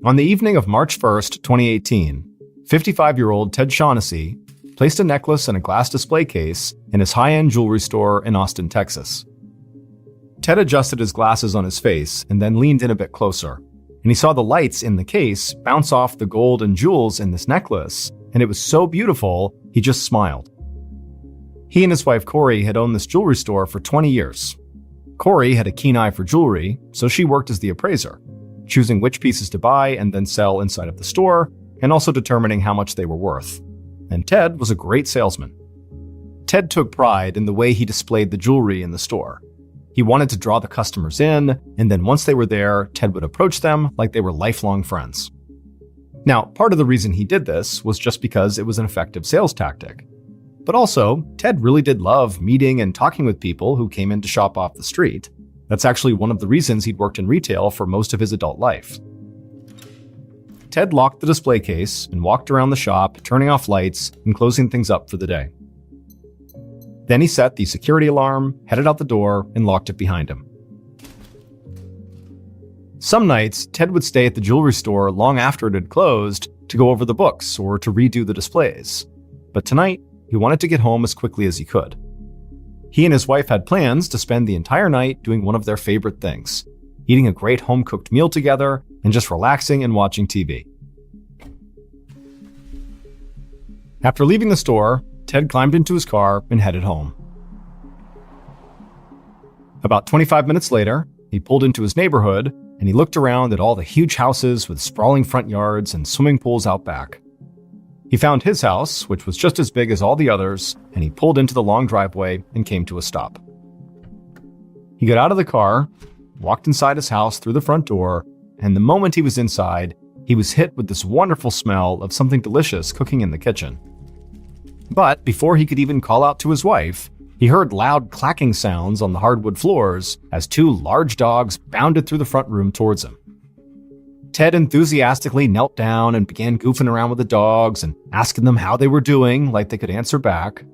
On the evening of March 1st, 2018, 55-year-old Ted Shaughnessy placed a necklace in a glass display case in his high-end jewelry store in Austin, Texas. Ted adjusted his glasses on his face and then leaned in a bit closer, and he saw the lights in the case bounce off the gold and jewels in this necklace, and it was so beautiful, he just smiled. He and his wife Corey had owned this jewelry store for 20 years. Corey had a keen eye for jewelry, so she worked as the appraiser, choosing which pieces to buy and then sell inside of the store, and also determining how much they were worth. And Ted was a great salesman. Ted took pride in the way he displayed the jewelry in the store. He wanted to draw the customers in, and then once they were there, Ted would approach them like they were lifelong friends. Now, part of the reason he did this was just because it was an effective sales tactic. But also, Ted really did love meeting and talking with people who came in to shop off the street. That's actually one of the reasons he'd worked in retail for most of his adult life. Ted locked the display case and walked around the shop, turning off lights and closing things up for the day. Then he set the security alarm, headed out the door, and locked it behind him. Some nights, Ted would stay at the jewelry store long after it had closed to go over the books or to redo the displays. But tonight, he wanted to get home as quickly as he could. He and his wife had plans to spend the entire night doing one of their favorite things, eating a great home-cooked meal together and just relaxing and watching TV. After leaving the store, Ted climbed into his car and headed home. About 25 minutes later, he pulled into his neighborhood and he looked around at all the huge houses with sprawling front yards and swimming pools out back. He found his house, which was just as big as all the others, and he pulled into the long driveway and came to a stop. He got out of the car, walked inside his house through the front door, and the moment he was inside, he was hit with this wonderful smell of something delicious cooking in the kitchen. But before he could even call out to his wife, he heard loud clacking sounds on the hardwood floors as two large dogs bounded through the front room towards him. Ted enthusiastically knelt down and began goofing around with the dogs and asking them how they were doing, like they could answer back.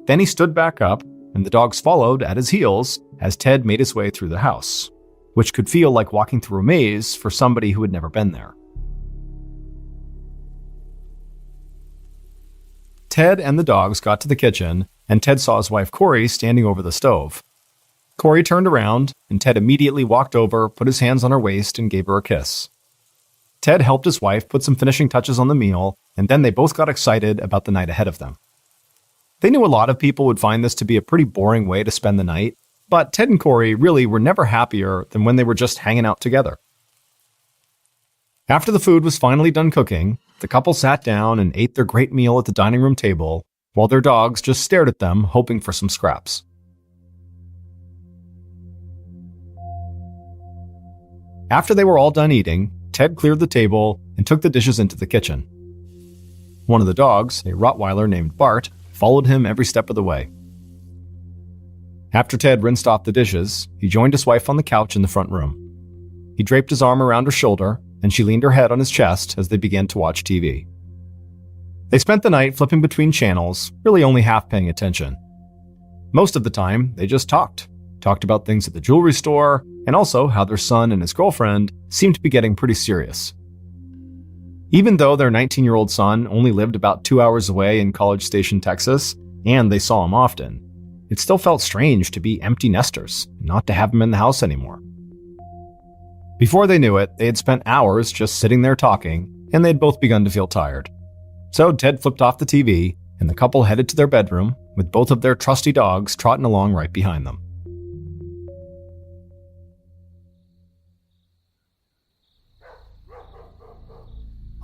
Then he stood back up, and the dogs followed at his heels as Ted made his way through the house, which could feel like walking through a maze for somebody who had never been there. Ted and the dogs got to the kitchen, and Ted saw his wife Corey standing over the stove. Corey turned around, and Ted immediately walked over, put his hands on her waist, and gave her a kiss. Ted helped his wife put some finishing touches on the meal, and then they both got excited about the night ahead of them. They knew a lot of people would find this to be a pretty boring way to spend the night, but Ted and Corey really were never happier than when they were just hanging out together. After the food was finally done cooking, the couple sat down and ate their great meal at the dining room table, while their dogs just stared at them, hoping for some scraps. After they were all done eating, Ted cleared the table and took the dishes into the kitchen. One of the dogs, a Rottweiler named Bart, followed him every step of the way. After Ted rinsed off the dishes, he joined his wife on the couch in the front room. He draped his arm around her shoulder, and she leaned her head on his chest as they began to watch TV. They spent the night flipping between channels, really only half paying attention. Most of the time, they just talked about things at the jewelry store, and also how their son and his girlfriend seemed to be getting pretty serious. Even though their 19-year-old son only lived about 2 hours away in College Station, Texas, and they saw him often, it still felt strange to be empty nesters, not to have him in the house anymore. Before they knew it, they had spent hours just sitting there talking, and they'd both begun to feel tired. So Ted flipped off the TV, and the couple headed to their bedroom, with both of their trusty dogs trotting along right behind them.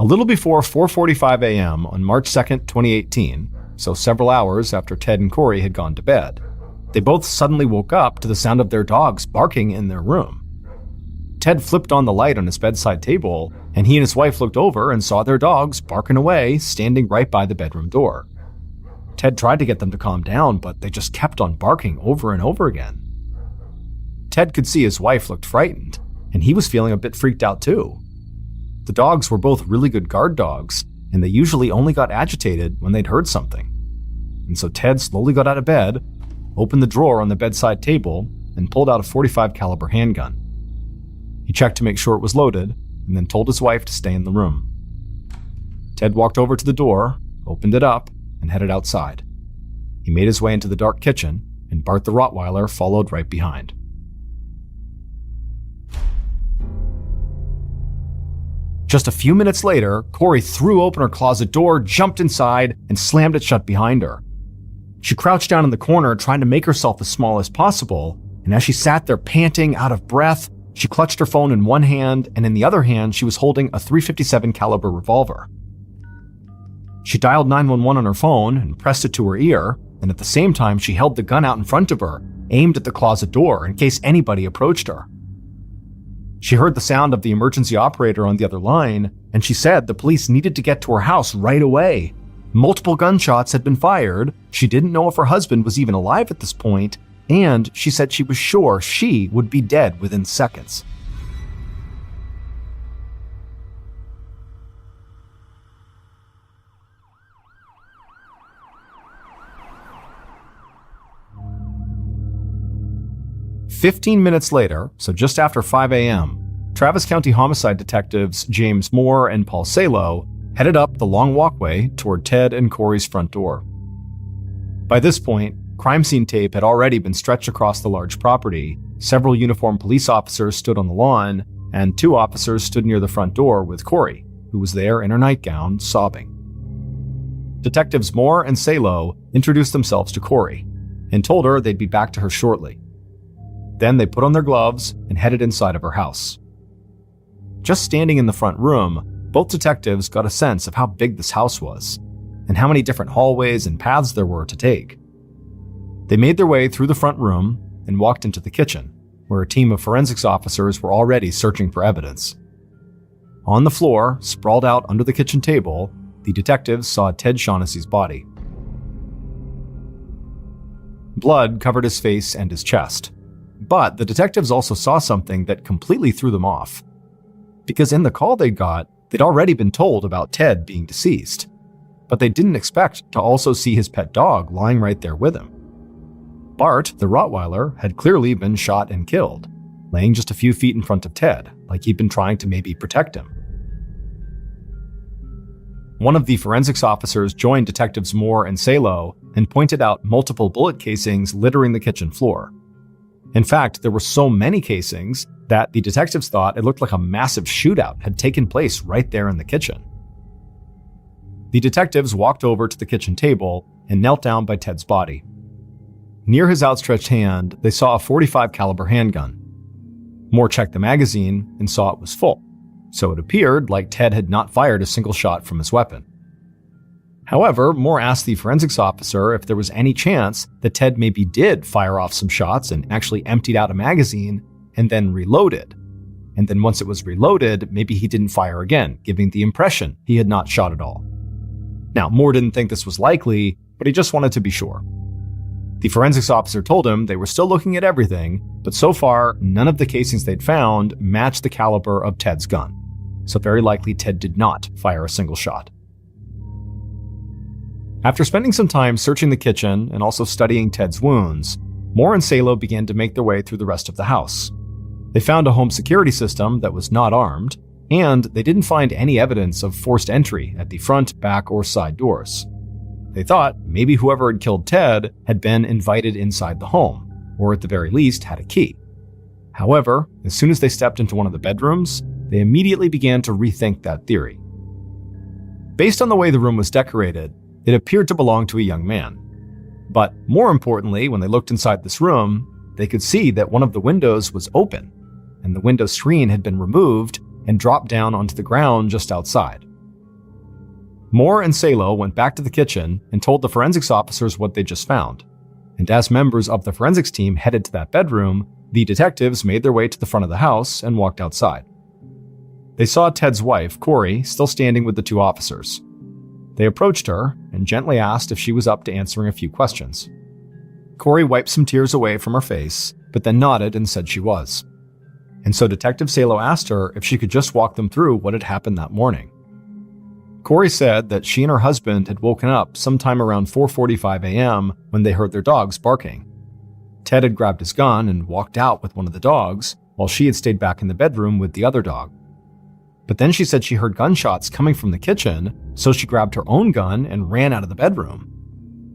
A little before 4:45 a.m. on March 2nd, 2018, so several hours after Ted and Corey had gone to bed, they both suddenly woke up to the sound of their dogs barking in their room. Ted flipped on the light on his bedside table, and he and his wife looked over and saw their dogs barking away, standing right by the bedroom door. Ted tried to get them to calm down, but they just kept on barking over and over again. Ted could see his wife looked frightened, and he was feeling a bit freaked out too. The dogs were both really good guard dogs, and they usually only got agitated when they'd heard something. And so Ted slowly got out of bed, opened the drawer on the bedside table, and pulled out a .45 caliber handgun. He checked to make sure it was loaded, and then told his wife to stay in the room. Ted walked over to the door, opened it up, and headed outside. He made his way into the dark kitchen, and Bart the Rottweiler followed right behind. Just a few minutes later, Corey threw open her closet door, jumped inside, and slammed it shut behind her. She crouched down in the corner, trying to make herself as small as possible, and as she sat there panting, out of breath, she clutched her phone in one hand, and in the other hand, she was holding a .357 caliber revolver. She dialed 911 on her phone and pressed it to her ear, and at the same time, she held the gun out in front of her, aimed at the closet door in case anybody approached her. She heard the sound of the emergency operator on the other line, and she said the police needed to get to her house right away. Multiple gunshots had been fired, she didn't know if her husband was even alive at this point, and she said she was sure she would be dead within seconds. "15 minutes later, so just after 5 a.m., Travis County homicide detectives James Moore and Paul Salo headed up the long walkway toward Ted and Corey's front door. By this point, crime scene tape had already been stretched across the large property, several uniformed police officers stood on the lawn, and 2 officers stood near the front door with Corey, who was there in her nightgown, sobbing. Detectives Moore and Salo introduced themselves to Corey and told her they'd be back to her shortly. Then they put on their gloves and headed inside of her house. Just standing in the front room, both detectives got a sense of how big this house was, and how many different hallways and paths there were to take. They made their way through the front room and walked into the kitchen, where a team of forensics officers were already searching for evidence. On the floor, sprawled out under the kitchen table, the detectives saw Ted Shaughnessy's body. Blood covered his face and his chest. But the detectives also saw something that completely threw them off. Because in the call they got, they'd already been told about Ted being deceased. But they didn't expect to also see his pet dog lying right there with him. Bart, the Rottweiler, had clearly been shot and killed, laying just a few feet in front of Ted, like he'd been trying to maybe protect him. One of the forensics officers joined Detectives Moore and Salo and pointed out multiple bullet casings littering the kitchen floor. In fact, there were so many casings that the detectives thought it looked like a massive shootout had taken place right there in the kitchen. The detectives walked over to the kitchen table and knelt down by Ted's body. Near his outstretched hand, they saw a .45 caliber handgun. Moore checked the magazine and saw it was full, so it appeared like Ted had not fired a single shot from his weapon. However, Moore asked the forensics officer if there was any chance that Ted maybe did fire off some shots and actually emptied out a magazine and then reloaded. And then once it was reloaded, maybe he didn't fire again, giving the impression he had not shot at all. Now, Moore didn't think this was likely, but he just wanted to be sure. The forensics officer told him they were still looking at everything, but so far, none of the casings they'd found matched the caliber of Ted's gun. So very likely Ted did not fire a single shot. After spending some time searching the kitchen and also studying Ted's wounds, Moore and Salo began to make their way through the rest of the house. They found a home security system that was not armed, and they didn't find any evidence of forced entry at the front, back, or side doors. They thought maybe whoever had killed Ted had been invited inside the home, or at the very least had a key. However, as soon as they stepped into one of the bedrooms, they immediately began to rethink that theory. Based on the way the room was decorated, it appeared to belong to a young man. But more importantly, when they looked inside this room, they could see that one of the windows was open, and the window screen had been removed and dropped down onto the ground just outside. Moore and Salo went back to the kitchen and told the forensics officers what they just found. And as members of the forensics team headed to that bedroom, the detectives made their way to the front of the house and walked outside. They saw Ted's wife, Corey, still standing with the 2 officers. They approached her and gently asked if she was up to answering a few questions. Corey wiped some tears away from her face, but then nodded and said she was. And so Detective Salo asked her if she could just walk them through what had happened that morning. Corey said that she and her husband had woken up sometime around 4:45 a.m. when they heard their dogs barking. Ted had grabbed his gun and walked out with one of the dogs, while she had stayed back in the bedroom with the other dog. But then she said she heard gunshots coming from the kitchen, so she grabbed her own gun and ran out of the bedroom.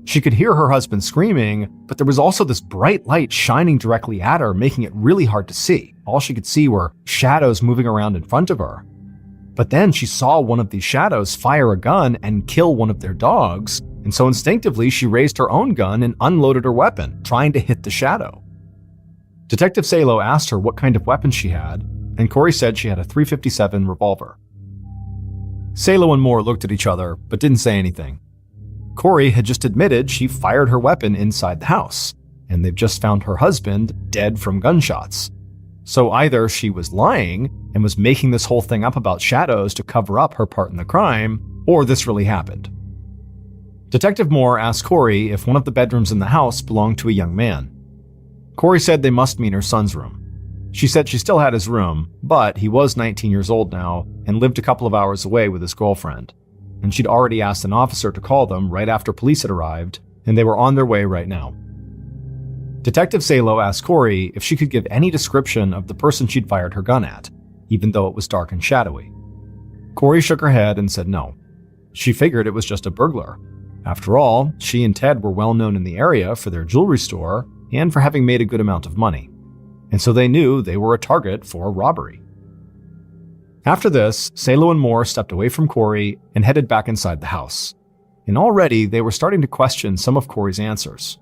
She could hear her husband screaming, but there was also this bright light shining directly at her, making it really hard to see. All she could see were shadows moving around in front of her. But then she saw one of these shadows fire a gun and kill one of their dogs, and so instinctively she raised her own gun and unloaded her weapon, trying to hit the shadow. Detective Salo asked her what kind of weapon she had, and Corey said she had a .357 revolver. Salo and Moore looked at each other, but didn't say anything. Corey had just admitted she fired her weapon inside the house, and they've just found her husband dead from gunshots. So either she was lying and was making this whole thing up about shadows to cover up her part in the crime, or this really happened. Detective Moore asked Corey if one of the bedrooms in the house belonged to a young man. Corey said they must mean her son's room. She said she still had his room, but he was 19 years old now and lived a couple of hours away with his girlfriend. And she'd already asked an officer to call them right after police had arrived, and they were on their way right now. Detective Salo asked Corey if she could give any description of the person she'd fired her gun at, even though it was dark and shadowy. Corey shook her head and said no. She figured it was just a burglar. After all, she and Ted were well known in the area for their jewelry store and for having made a good amount of money. And so they knew they were a target for robbery. After this, Salo and Moore stepped away from Corey and headed back inside the house. And already they were starting to question some of Corey's answers.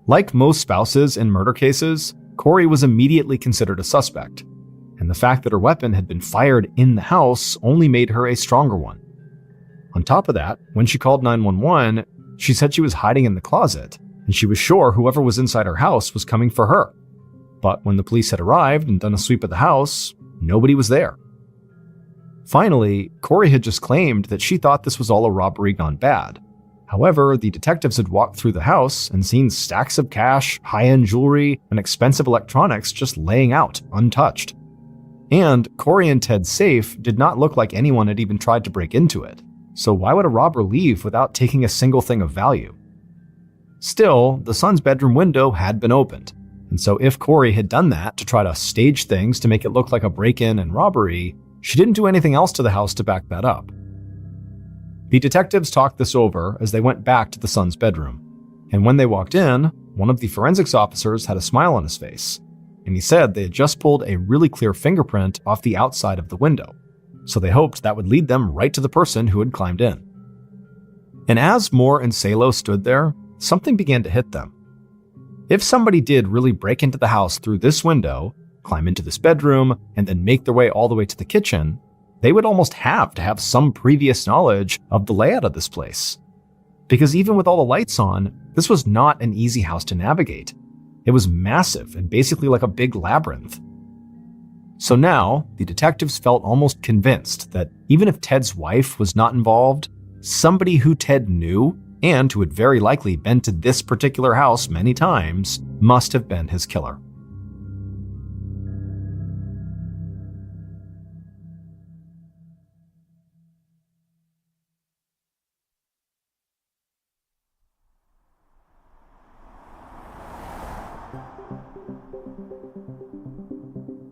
Like most spouses in murder cases, Corey was immediately considered a suspect, and the fact that her weapon had been fired in the house only made her a stronger one. On top of that, when she called 911, she said she was hiding in the closet, and she was sure whoever was inside her house was coming for her. But when the police had arrived and done a sweep of the house, nobody was there. Finally, Corey had just claimed that she thought this was all a robbery gone bad. However, the detectives had walked through the house and seen stacks of cash, high-end jewelry, and expensive electronics just laying out, untouched. And Corey and Ted's safe did not look like anyone had even tried to break into it. So why would a robber leave without taking a single thing of value? Still, the son's bedroom window had been opened, and so if Corey had done that to try to stage things to make it look like a break-in and robbery, she didn't do anything else to the house to back that up. The detectives talked this over as they went back to the son's bedroom, and when they walked in, one of the forensics officers had a smile on his face, and he said they had just pulled a really clear fingerprint off the outside of the window, so they hoped that would lead them right to the person who had climbed in. And as Moore and Salo stood there, something began to hit them. If somebody did really break into the house through this window, climb into this bedroom, and then make their way all the way to the kitchen, they would almost have to have some previous knowledge of the layout of this place. Because even with all the lights on, this was not an easy house to navigate. It was massive and basically like a big labyrinth. So now, the detectives felt almost convinced that even if Ted's wife was not involved, somebody who Ted knew and who had very likely been to this particular house many times must have been his killer.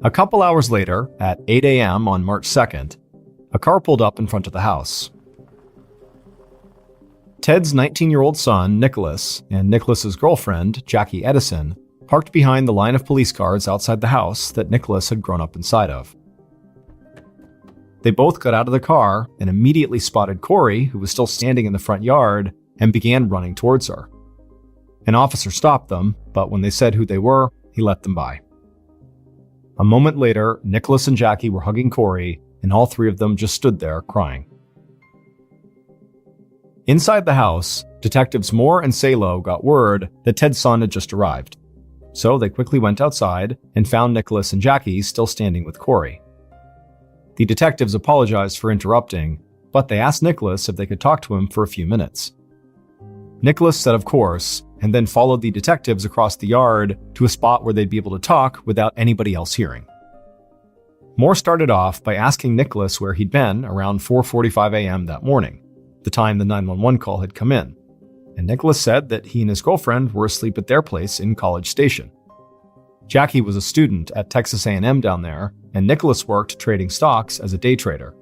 A couple hours later, at 8 a.m. on March 2nd, a car pulled up in front of the house. Ted's 19-year-old son, Nicholas, and Nicholas's girlfriend, Jackie Edison, parked behind the line of police cars outside the house that Nicholas had grown up inside of. They both got out of the car and immediately spotted Corey, who was still standing in the front yard, and began running towards her. An officer stopped them, but when they said who they were, he let them by. A moment later, Nicholas and Jackie were hugging Corey, and all three of them just stood there crying. Inside the house, detectives Moore and Salo got word that Ted's son had just arrived. So they quickly went outside and found Nicholas and Jackie still standing with Corey. The detectives apologized for interrupting, but they asked Nicholas if they could talk to him for a few minutes. Nicholas said of course, and then followed the detectives across the yard to a spot where they'd be able to talk without anybody else hearing. Moore started off by asking Nicholas where he'd been around 4:45 a.m. that morning, the time the 911 call had come in, and Nicholas said that he and his girlfriend were asleep at their place in College Station. Jackie was a student at Texas A&M down there, and Nicholas worked trading stocks as a day trader.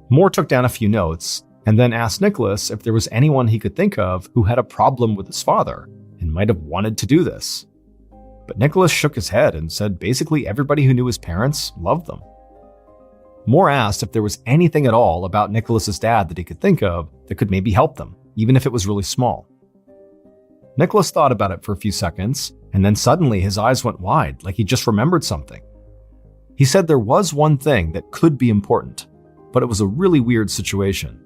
Moore took down a few notes and then asked Nicholas if there was anyone he could think of who had a problem with his father and might have wanted to do this. But Nicholas shook his head and said basically everybody who knew his parents loved them. Moore asked if there was anything at all about Nicholas's dad that he could think of that could maybe help them, even if it was really small. Nicholas thought about it for a few seconds, and then suddenly his eyes went wide, like he just remembered something. He said there was one thing that could be important, but it was a really weird situation.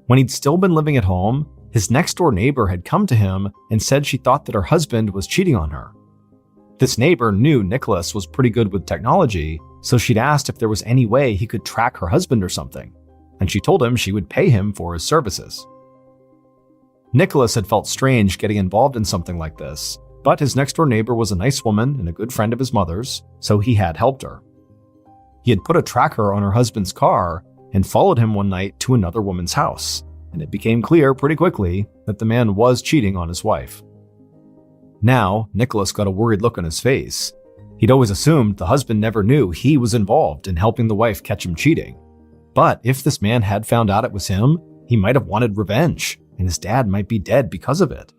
When he'd still been living at home, his next-door neighbor had come to him and said she thought that her husband was cheating on her. This neighbor knew Nicholas was pretty good with technology, so she'd asked if there was any way he could track her husband or something, and she told him she would pay him for his services. Nicholas had felt strange getting involved in something like this, but his next-door neighbor was a nice woman and a good friend of his mother's, so he had helped her. He had put a tracker on her husband's car and followed him one night to another woman's house, and it became clear pretty quickly that the man was cheating on his wife. Now, Nicholas got a worried look on his face. He'd always assumed the husband never knew he was involved in helping the wife catch him cheating. But if this man had found out it was him, he might have wanted revenge, and his dad might be dead because of it.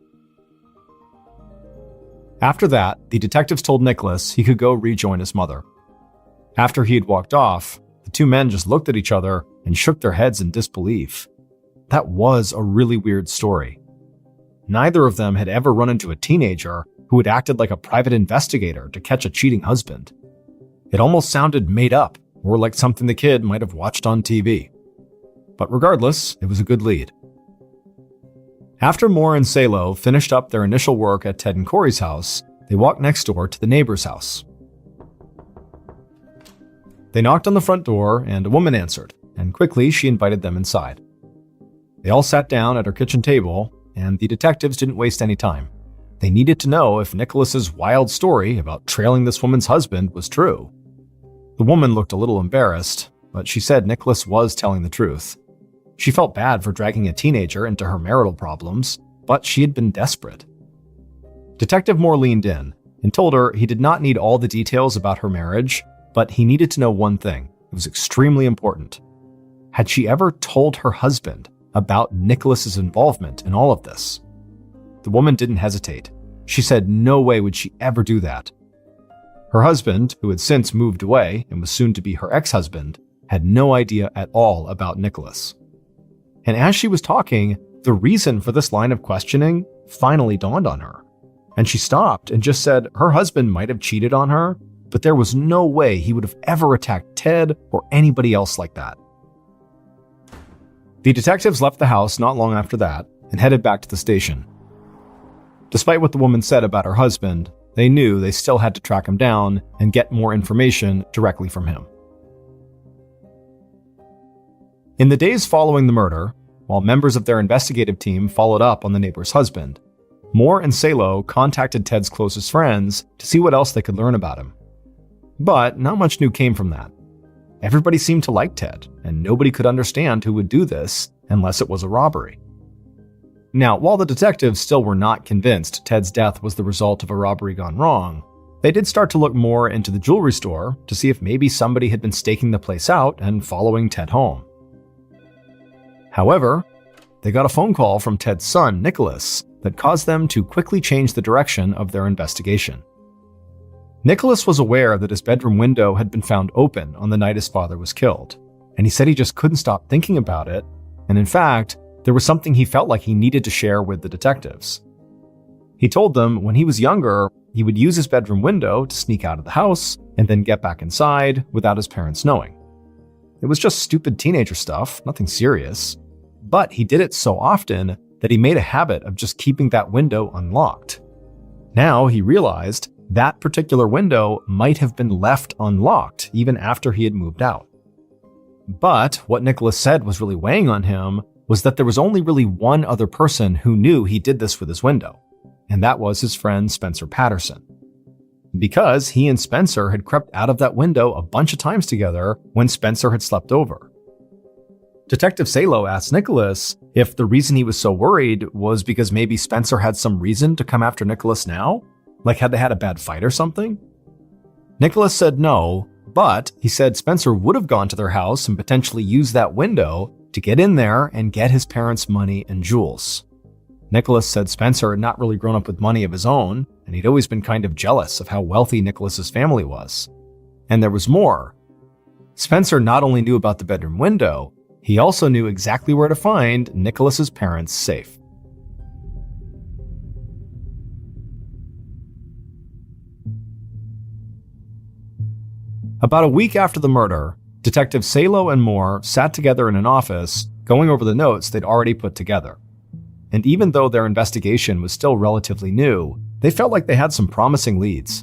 After that, the detectives told Nicholas he could go rejoin his mother. After he had walked off, the two men just looked at each other and shook their heads in disbelief. That was a really weird story. Neither of them had ever run into a teenager who had acted like a private investigator to catch a cheating husband. It almost sounded made up, or like something the kid might have watched on TV. But regardless, it was a good lead. After Moore and Salo finished up their initial work at Ted and Corey's house, they walked next door to the neighbor's house. They knocked on the front door and a woman answered, and quickly she invited them inside. They all sat down at her kitchen table, and the detectives didn't waste any time. They needed to know if Nicholas's wild story about trailing this woman's husband was true. The woman looked a little embarrassed, but she said Nicholas was telling the truth. She felt bad for dragging a teenager into her marital problems, but she had been desperate. Detective Moore leaned in and told her he did not need all the details about her marriage, but he needed to know one thing. It was extremely important. Had she ever told her husband about Nicholas's involvement in all of this? The woman didn't hesitate. She said no way would she ever do that. Her husband, who had since moved away and was soon to be her ex-husband, had no idea at all about Nicholas. And as she was talking, the reason for this line of questioning finally dawned on her. And she stopped and just said her husband might have cheated on her, but there was no way he would have ever attacked Ted or anybody else like that. The detectives left the house not long after that and headed back to the station. Despite what the woman said about her husband, they knew they still had to track him down and get more information directly from him. In the days following the murder, while members of their investigative team followed up on the neighbor's husband, Moore and Salo contacted Ted's closest friends to see what else they could learn about him. But not much new came from that. Everybody seemed to like Ted, and nobody could understand who would do this unless it was a robbery. Now, while the detectives still were not convinced Ted's death was the result of a robbery gone wrong, they did start to look more into the jewelry store to see if maybe somebody had been staking the place out and following Ted home. However, they got a phone call from Ted's son, Nicholas, that caused them to quickly change the direction of their investigation. Nicholas was aware that his bedroom window had been found open on the night his father was killed, and he said he just couldn't stop thinking about it, and in fact, there was something he felt like he needed to share with the detectives. He told them when he was younger, he would use his bedroom window to sneak out of the house and then get back inside without his parents knowing. It was just stupid teenager stuff, nothing serious, but he did it so often that he made a habit of just keeping that window unlocked. Now he realized that particular window might have been left unlocked even after he had moved out. But what Nicholas said was really weighing on him was that there was only really one other person who knew he did this with his window, and that was his friend Spencer Patterson. Because he and Spencer had crept out of that window a bunch of times together when Spencer had slept over. Detective Salo asked Nicholas if the reason he was so worried was because maybe Spencer had some reason to come after Nicholas now, Like had they had a bad fight or something? Nicholas said no, but he said Spencer would have gone to their house and potentially used that window to get in there and get his parents' money and jewels. Nicholas said Spencer had not really grown up with money of his own, and he'd always been kind of jealous of how wealthy Nicholas's family was. And there was more. Spencer not only knew about the bedroom window, he also knew exactly where to find Nicholas's parents' safe. About a week after the murder, Detectives Salo and Moore sat together in an office, going over the notes they'd already put together. And even though their investigation was still relatively new, they felt like they had some promising leads.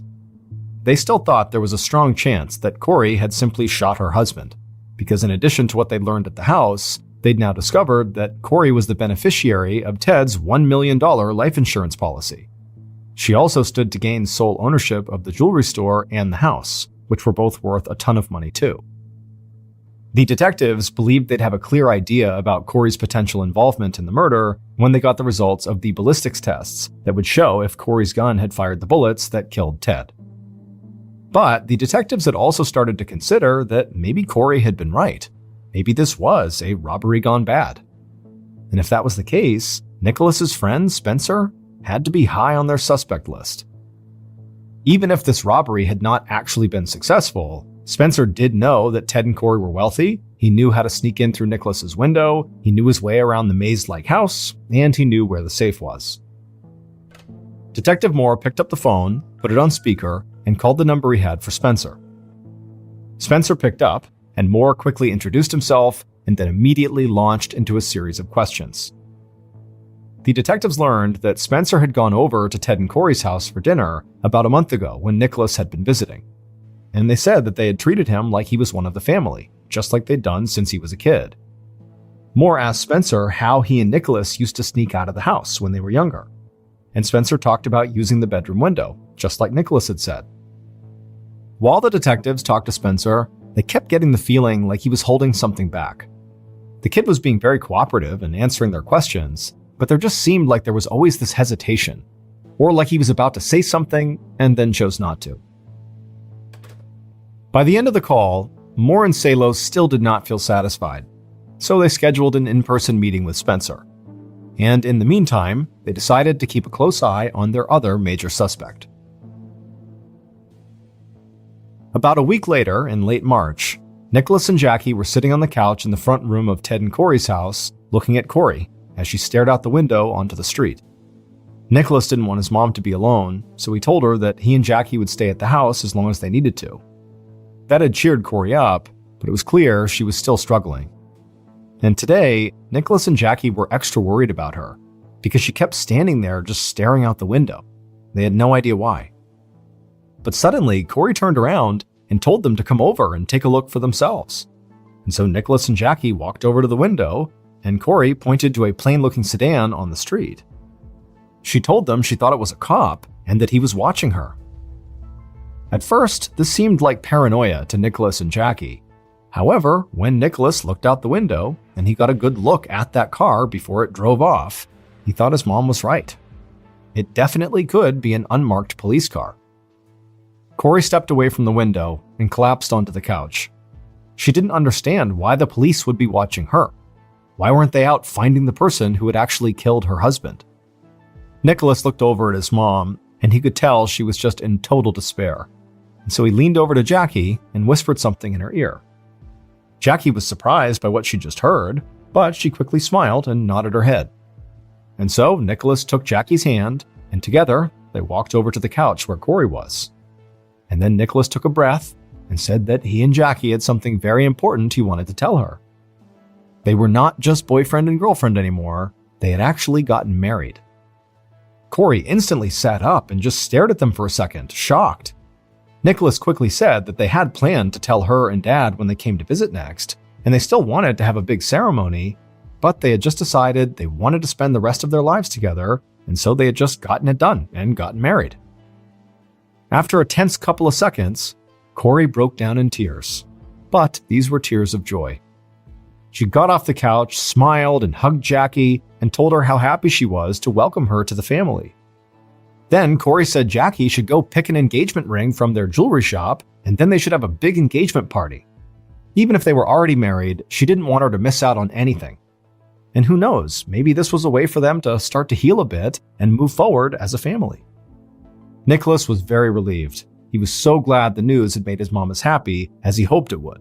They still thought there was a strong chance that Corey had simply shot her husband, because in addition to what they'd learned at the house, they'd now discovered that Corey was the beneficiary of Ted's $1 million life insurance policy. She also stood to gain sole ownership of the jewelry store and the house, which were both worth a ton of money too. The detectives believed they'd have a clear idea about Corey's potential involvement in the murder when they got the results of the ballistics tests that would show if Corey's gun had fired the bullets that killed Ted. But the detectives had also started to consider that maybe Corey had been right. Maybe this was a robbery gone bad. And if that was the case, Nicholas's friend, Spencer, had to be high on their suspect list. Even if this robbery had not actually been successful, Spencer did know that Ted and Corey were wealthy, he knew how to sneak in through Nicholas's window, he knew his way around the maze-like house, and he knew where the safe was. Detective Moore picked up the phone, put it on speaker, and called the number he had for Spencer. Spencer picked up, and Moore quickly introduced himself and then immediately launched into a series of questions. The detectives learned that Spencer had gone over to Ted and Corey's house for dinner about a month ago when Nicholas had been visiting. And they said that they had treated him like he was one of the family, just like they'd done since he was a kid. Moore asked Spencer how he and Nicholas used to sneak out of the house when they were younger. And Spencer talked about using the bedroom window, just like Nicholas had said. While the detectives talked to Spencer, they kept getting the feeling like he was holding something back. The kid was being very cooperative and answering their questions, but there just seemed like there was always this hesitation, or like he was about to say something and then chose not to. By the end of the call, Moore and Salo still did not feel satisfied, so they scheduled an in-person meeting with Spencer. And in the meantime, they decided to keep a close eye on their other major suspect. About a week later, in late March, Nicholas and Jackie were sitting on the couch in the front room of Ted and Corey's house, looking at Corey as she stared out the window onto the street. Nicholas didn't want his mom to be alone, so he told her that he and Jackie would stay at the house as long as they needed to. That had cheered Corey up, but it was clear she was still struggling. And today, Nicholas and Jackie were extra worried about her, because she kept standing there just staring out the window. They had no idea why. But suddenly, Corey turned around and told them to come over and take a look for themselves. And so Nicholas and Jackie walked over to the window, and Corey pointed to a plain-looking sedan on the street. She told them she thought it was a cop and that he was watching her. At first, this seemed like paranoia to Nicholas and Jackie. However, when Nicholas looked out the window and he got a good look at that car before it drove off, he thought his mom was right. It definitely could be an unmarked police car. Corey stepped away from the window and collapsed onto the couch. She didn't understand why the police would be watching her. Why weren't they out finding the person who had actually killed her husband? Nicholas looked over at his mom, and he could tell she was just in total despair. And so he leaned over to Jackie and whispered something in her ear. Jackie was surprised by what she just heard, but she quickly smiled and nodded her head. And so Nicholas took Jackie's hand, and together they walked over to the couch where Corey was. And then Nicholas took a breath and said that he and Jackie had something very important he wanted to tell her. They were not just boyfriend and girlfriend anymore, they had actually gotten married. Corey instantly sat up and just stared at them for a second, shocked. Nicholas quickly said that they had planned to tell her and Dad when they came to visit next, and they still wanted to have a big ceremony, but they had just decided they wanted to spend the rest of their lives together, and so they had just gotten it done and gotten married. After a tense couple of seconds, Corey broke down in tears, but these were tears of joy. She got off the couch, smiled, and hugged Jackie, and told her how happy she was to welcome her to the family. Then Corey said Jackie should go pick an engagement ring from their jewelry shop, and then they should have a big engagement party. Even if they were already married, she didn't want her to miss out on anything. And who knows, maybe this was a way for them to start to heal a bit and move forward as a family. Nicholas was very relieved. He was so glad the news had made his mom as happy as he hoped it would.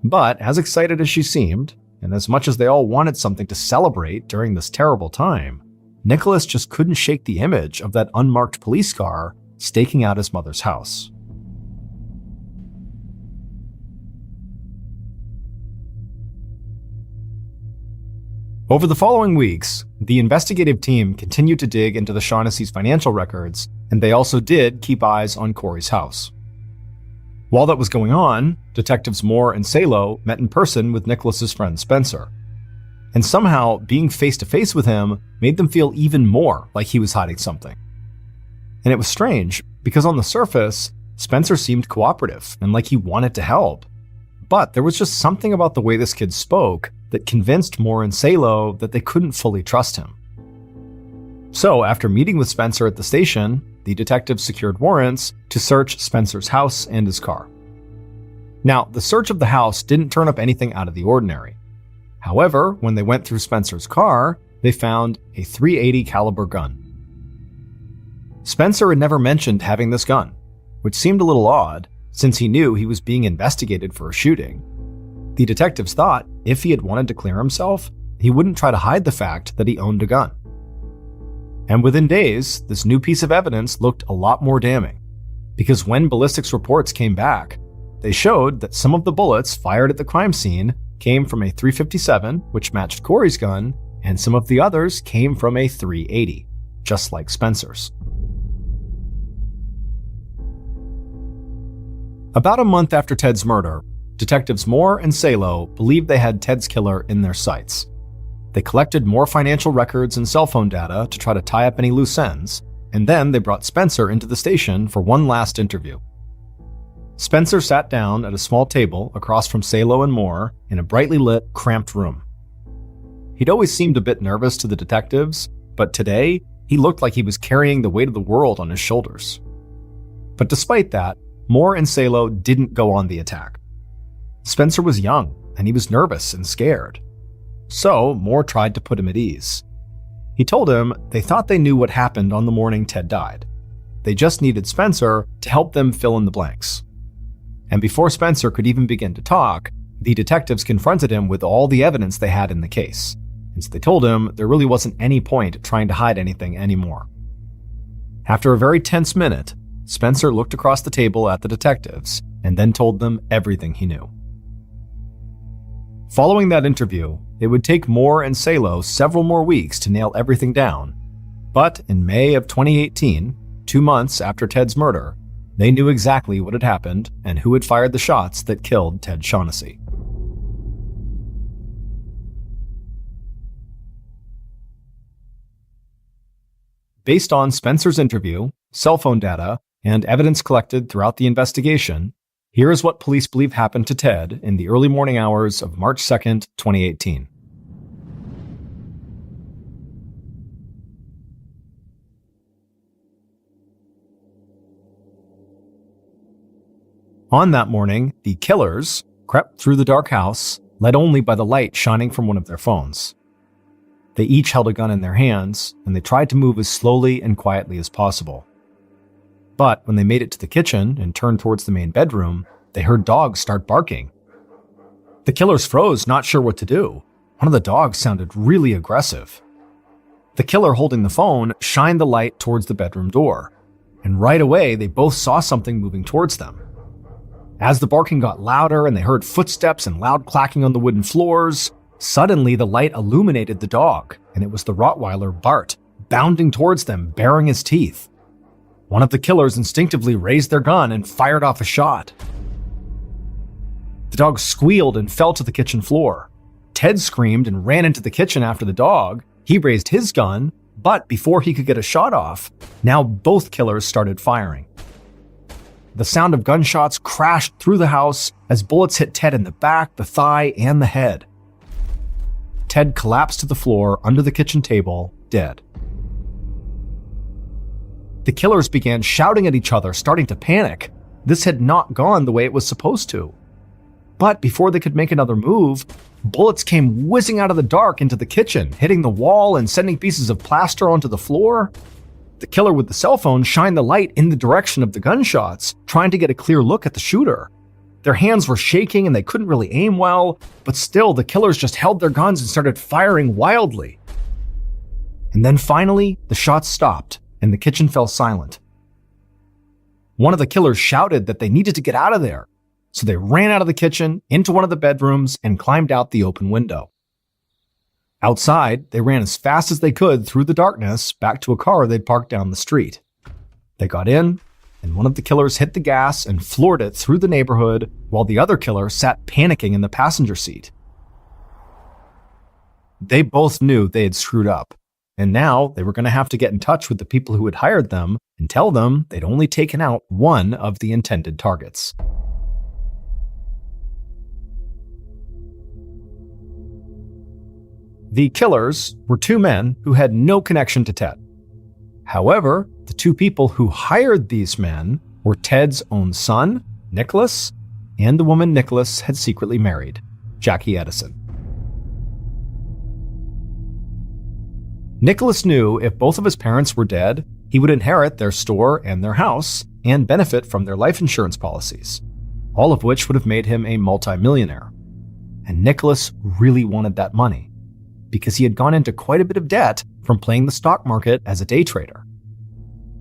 But as excited as she seemed, and as much as they all wanted something to celebrate during this terrible time, Nicholas just couldn't shake the image of that unmarked police car staking out his mother's house. Over the following weeks, the investigative team continued to dig into the Shaughnessy's financial records, and they also did keep eyes on Corey's house. While that was going on, Detectives Moore and Salo met in person with Nicholas's friend Spencer. And somehow, being face-to-face with him made them feel even more like he was hiding something. And it was strange, because on the surface, Spencer seemed cooperative and like he wanted to help. But there was just something about the way this kid spoke that convinced Moore and Salo that they couldn't fully trust him. So, after meeting with Spencer at the station, the detectives secured warrants to search Spencer's house and his car. Now, the search of the house didn't turn up anything out of the ordinary. However, when they went through Spencer's car, they found a .380 caliber gun. Spencer had never mentioned having this gun, which seemed a little odd since he knew he was being investigated for a shooting. The detectives thought if he had wanted to clear himself, he wouldn't try to hide the fact that he owned a gun. And within days, this new piece of evidence looked a lot more damning, because when ballistics reports came back, they showed that some of the bullets fired at the crime scene came from a .357, which matched Corey's gun, and some of the others came from a .380, just like Spencer's. About a month after Ted's murder, Detectives Moore and Salo believed they had Ted's killer in their sights. They collected more financial records and cell phone data to try to tie up any loose ends, and then they brought Spencer into the station for one last interview. Spencer sat down at a small table across from Salo and Moore in a brightly lit, cramped room. He'd always seemed a bit nervous to the detectives, but today, he looked like he was carrying the weight of the world on his shoulders. But despite that, Moore and Salo didn't go on the attack. Spencer was young, and he was nervous and scared. So, Moore tried to put him at ease. He told him they thought they knew what happened on the morning Ted died. They just needed Spencer to help them fill in the blanks. And before Spencer could even begin to talk, the detectives confronted him with all the evidence they had in the case. And so they told him there really wasn't any point trying to hide anything anymore. After a very tense minute, Spencer looked across the table at the detectives and then told them everything he knew. Following that interview, it would take Moore and Salo several more weeks to nail everything down. But in May of 2018, 2 months after Ted's murder, they knew exactly what had happened and who had fired the shots that killed Ted Shaughnessy. Based on Spencer's interview, cell phone data, and evidence collected throughout the investigation, here is what police believe happened to Ted in the early morning hours of March 2nd, 2018. On that morning, the killers crept through the dark house, led only by the light shining from one of their phones. They each held a gun in their hands, and they tried to move as slowly and quietly as possible. But when they made it to the kitchen and turned towards the main bedroom, they heard dogs start barking. The killers froze, not sure what to do. One of the dogs sounded really aggressive. The killer holding the phone shined the light towards the bedroom door, and right away they both saw something moving towards them. As the barking got louder and they heard footsteps and loud clacking on the wooden floors, suddenly the light illuminated the dog, and it was the Rottweiler Bart, bounding towards them, baring his teeth. One of the killers instinctively raised their gun and fired off a shot. The dog squealed and fell to the kitchen floor. Ted screamed and ran into the kitchen after the dog. He raised his gun, but before he could get a shot off, now both killers started firing. The sound of gunshots crashed through the house as bullets hit Ted in the back, the thigh, and the head. Ted collapsed to the floor under the kitchen table, dead. The killers began shouting at each other, starting to panic. This had not gone the way it was supposed to. But before they could make another move, bullets came whizzing out of the dark into the kitchen, hitting the wall and sending pieces of plaster onto the floor. The killer with the cell phone shined the light in the direction of the gunshots, trying to get a clear look at the shooter. Their hands were shaking and they couldn't really aim well, but still the killers just held their guns and started firing wildly. And then finally, the shots stopped and the kitchen fell silent. One of the killers shouted that they needed to get out of there, so they ran out of the kitchen, into one of the bedrooms, and climbed out the open window. Outside, they ran as fast as they could through the darkness back to a car they'd parked down the street. They got in, and one of the killers hit the gas and floored it through the neighborhood while the other killer sat panicking in the passenger seat. They both knew they had screwed up, and now they were going to have to get in touch with the people who had hired them and tell them they'd only taken out one of the intended targets. The killers were two men who had no connection to Ted. However, the two people who hired these men were Ted's own son, Nicholas, and the woman Nicholas had secretly married, Jackie Edison. Nicholas knew if both of his parents were dead, he would inherit their store and their house and benefit from their life insurance policies, all of which would have made him a multimillionaire. And Nicholas really wanted that money, because he had gone into quite a bit of debt from playing the stock market as a day trader.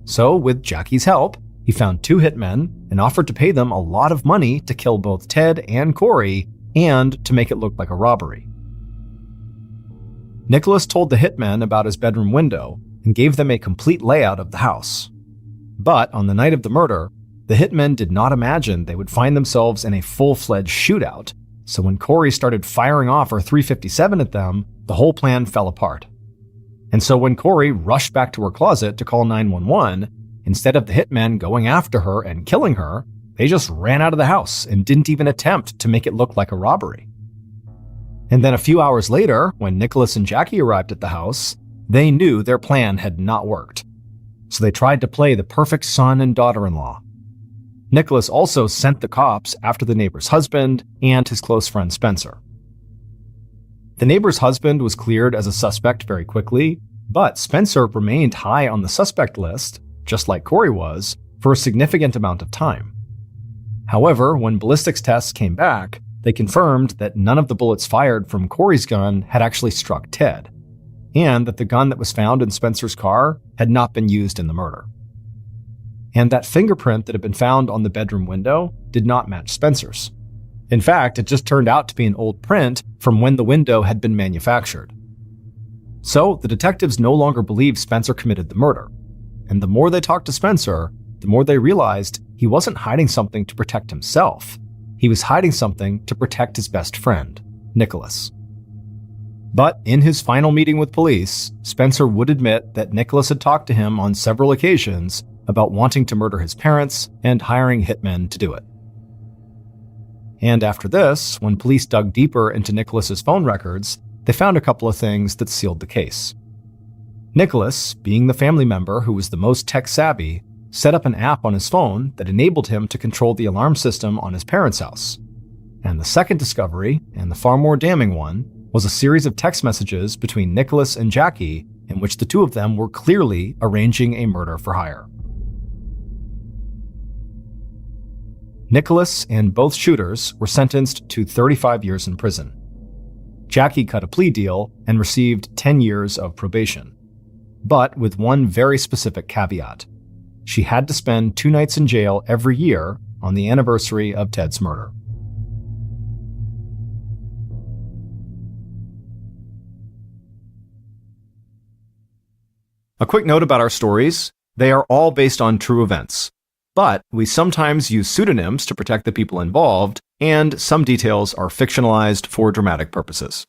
So, with Jackie's help, he found two hitmen and offered to pay them a lot of money to kill both Ted and Corey and to make it look like a robbery. Nicholas told the hitmen about his bedroom window and gave them a complete layout of the house. But on the night of the murder, the hitmen did not imagine they would find themselves in a full-fledged shootout, so when Corey started firing off her .357 at them, the whole plan fell apart. And so when Corey rushed back to her closet to call 911, instead of the hitmen going after her and killing her, they just ran out of the house and didn't even attempt to make it look like a robbery. And then a few hours later, when Nicholas and Jackie arrived at the house, they knew their plan had not worked. So they tried to play the perfect son and daughter-in-law. Nicholas also sent the cops after the neighbor's husband and his close friend Spencer. The neighbor's husband was cleared as a suspect very quickly, but Spencer remained high on the suspect list, just like Corey was, for a significant amount of time. However, when ballistics tests came back, they confirmed that none of the bullets fired from Corey's gun had actually struck Ted, and that the gun that was found in Spencer's car had not been used in the murder. And that fingerprint that had been found on the bedroom window did not match Spencer's. In fact, it just turned out to be an old print from when the window had been manufactured. So the detectives no longer believed Spencer committed the murder, and the more they talked to Spencer, the more they realized he wasn't hiding something to protect himself. He was hiding something to protect his best friend, Nicholas. But in his final meeting with police, Spencer would admit that Nicholas had talked to him on several occasions about wanting to murder his parents and hiring hitmen to do it. And after this, when police dug deeper into Nicholas's phone records, they found a couple of things that sealed the case. Nicholas, being the family member who was the most tech-savvy, set up an app on his phone that enabled him to control the alarm system on his parents' house. And the second discovery, and the far more damning one, was a series of text messages between Nicholas and Jackie in which the two of them were clearly arranging a murder for hire. Nicholas and both shooters were sentenced to 35 years in prison. Jackie cut a plea deal and received 10 years of probation, but with one very specific caveat. She had to spend 2 nights in jail every year on the anniversary of Ted's murder. A quick note about our stories: they are all based on true events, but we sometimes use pseudonyms to protect the people involved, and some details are fictionalized for dramatic purposes.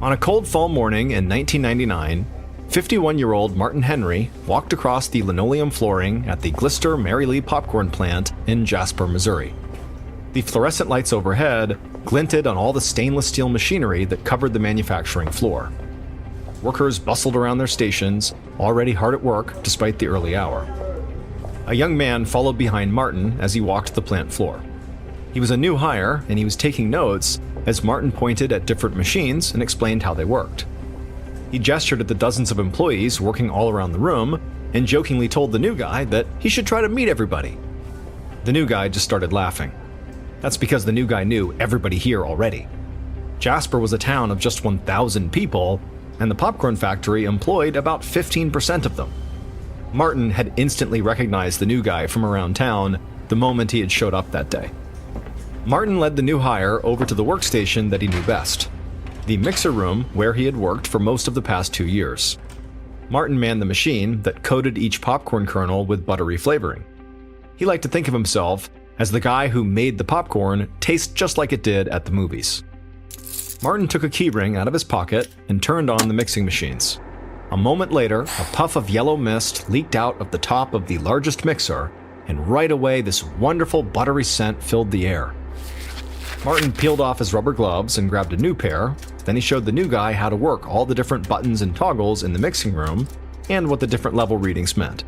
On a cold fall morning in 1999, 51-year-old Martin Henry walked across the linoleum flooring at the Glister Mary Lee popcorn plant in Jasper, Missouri. The fluorescent lights overhead glinted on all the stainless steel machinery that covered the manufacturing floor. workers bustled around their stations, already hard at work despite the early hour. A young man followed behind Martin as he walked the plant floor. He was a new hire, and he was taking notes as Martin pointed at different machines and explained how they worked. He gestured at the dozens of employees working all around the room and jokingly told the new guy that he should try to meet everybody. The new guy just started laughing. That's because the new guy knew everybody here already. Jasper was a town of just 1,000 people, and the popcorn factory employed about 15% of them. Martin had instantly recognized the new guy from around town the moment he had showed up that day. Martin led the new hire over to the workstation that he knew best, the mixer room where he had worked for most of the past 2 years. Martin manned the machine that coated each popcorn kernel with buttery flavoring. He liked to think of himself as the guy who made the popcorn taste just like it did at the movies. Martin took a keyring out of his pocket and turned on the mixing machines. A moment later, a puff of yellow mist leaked out of the top of the largest mixer, and right away this wonderful buttery scent filled the air. Martin peeled off his rubber gloves and grabbed a new pair. Then he showed the new guy how to work all the different buttons and toggles in the mixing room and what the different level readings meant.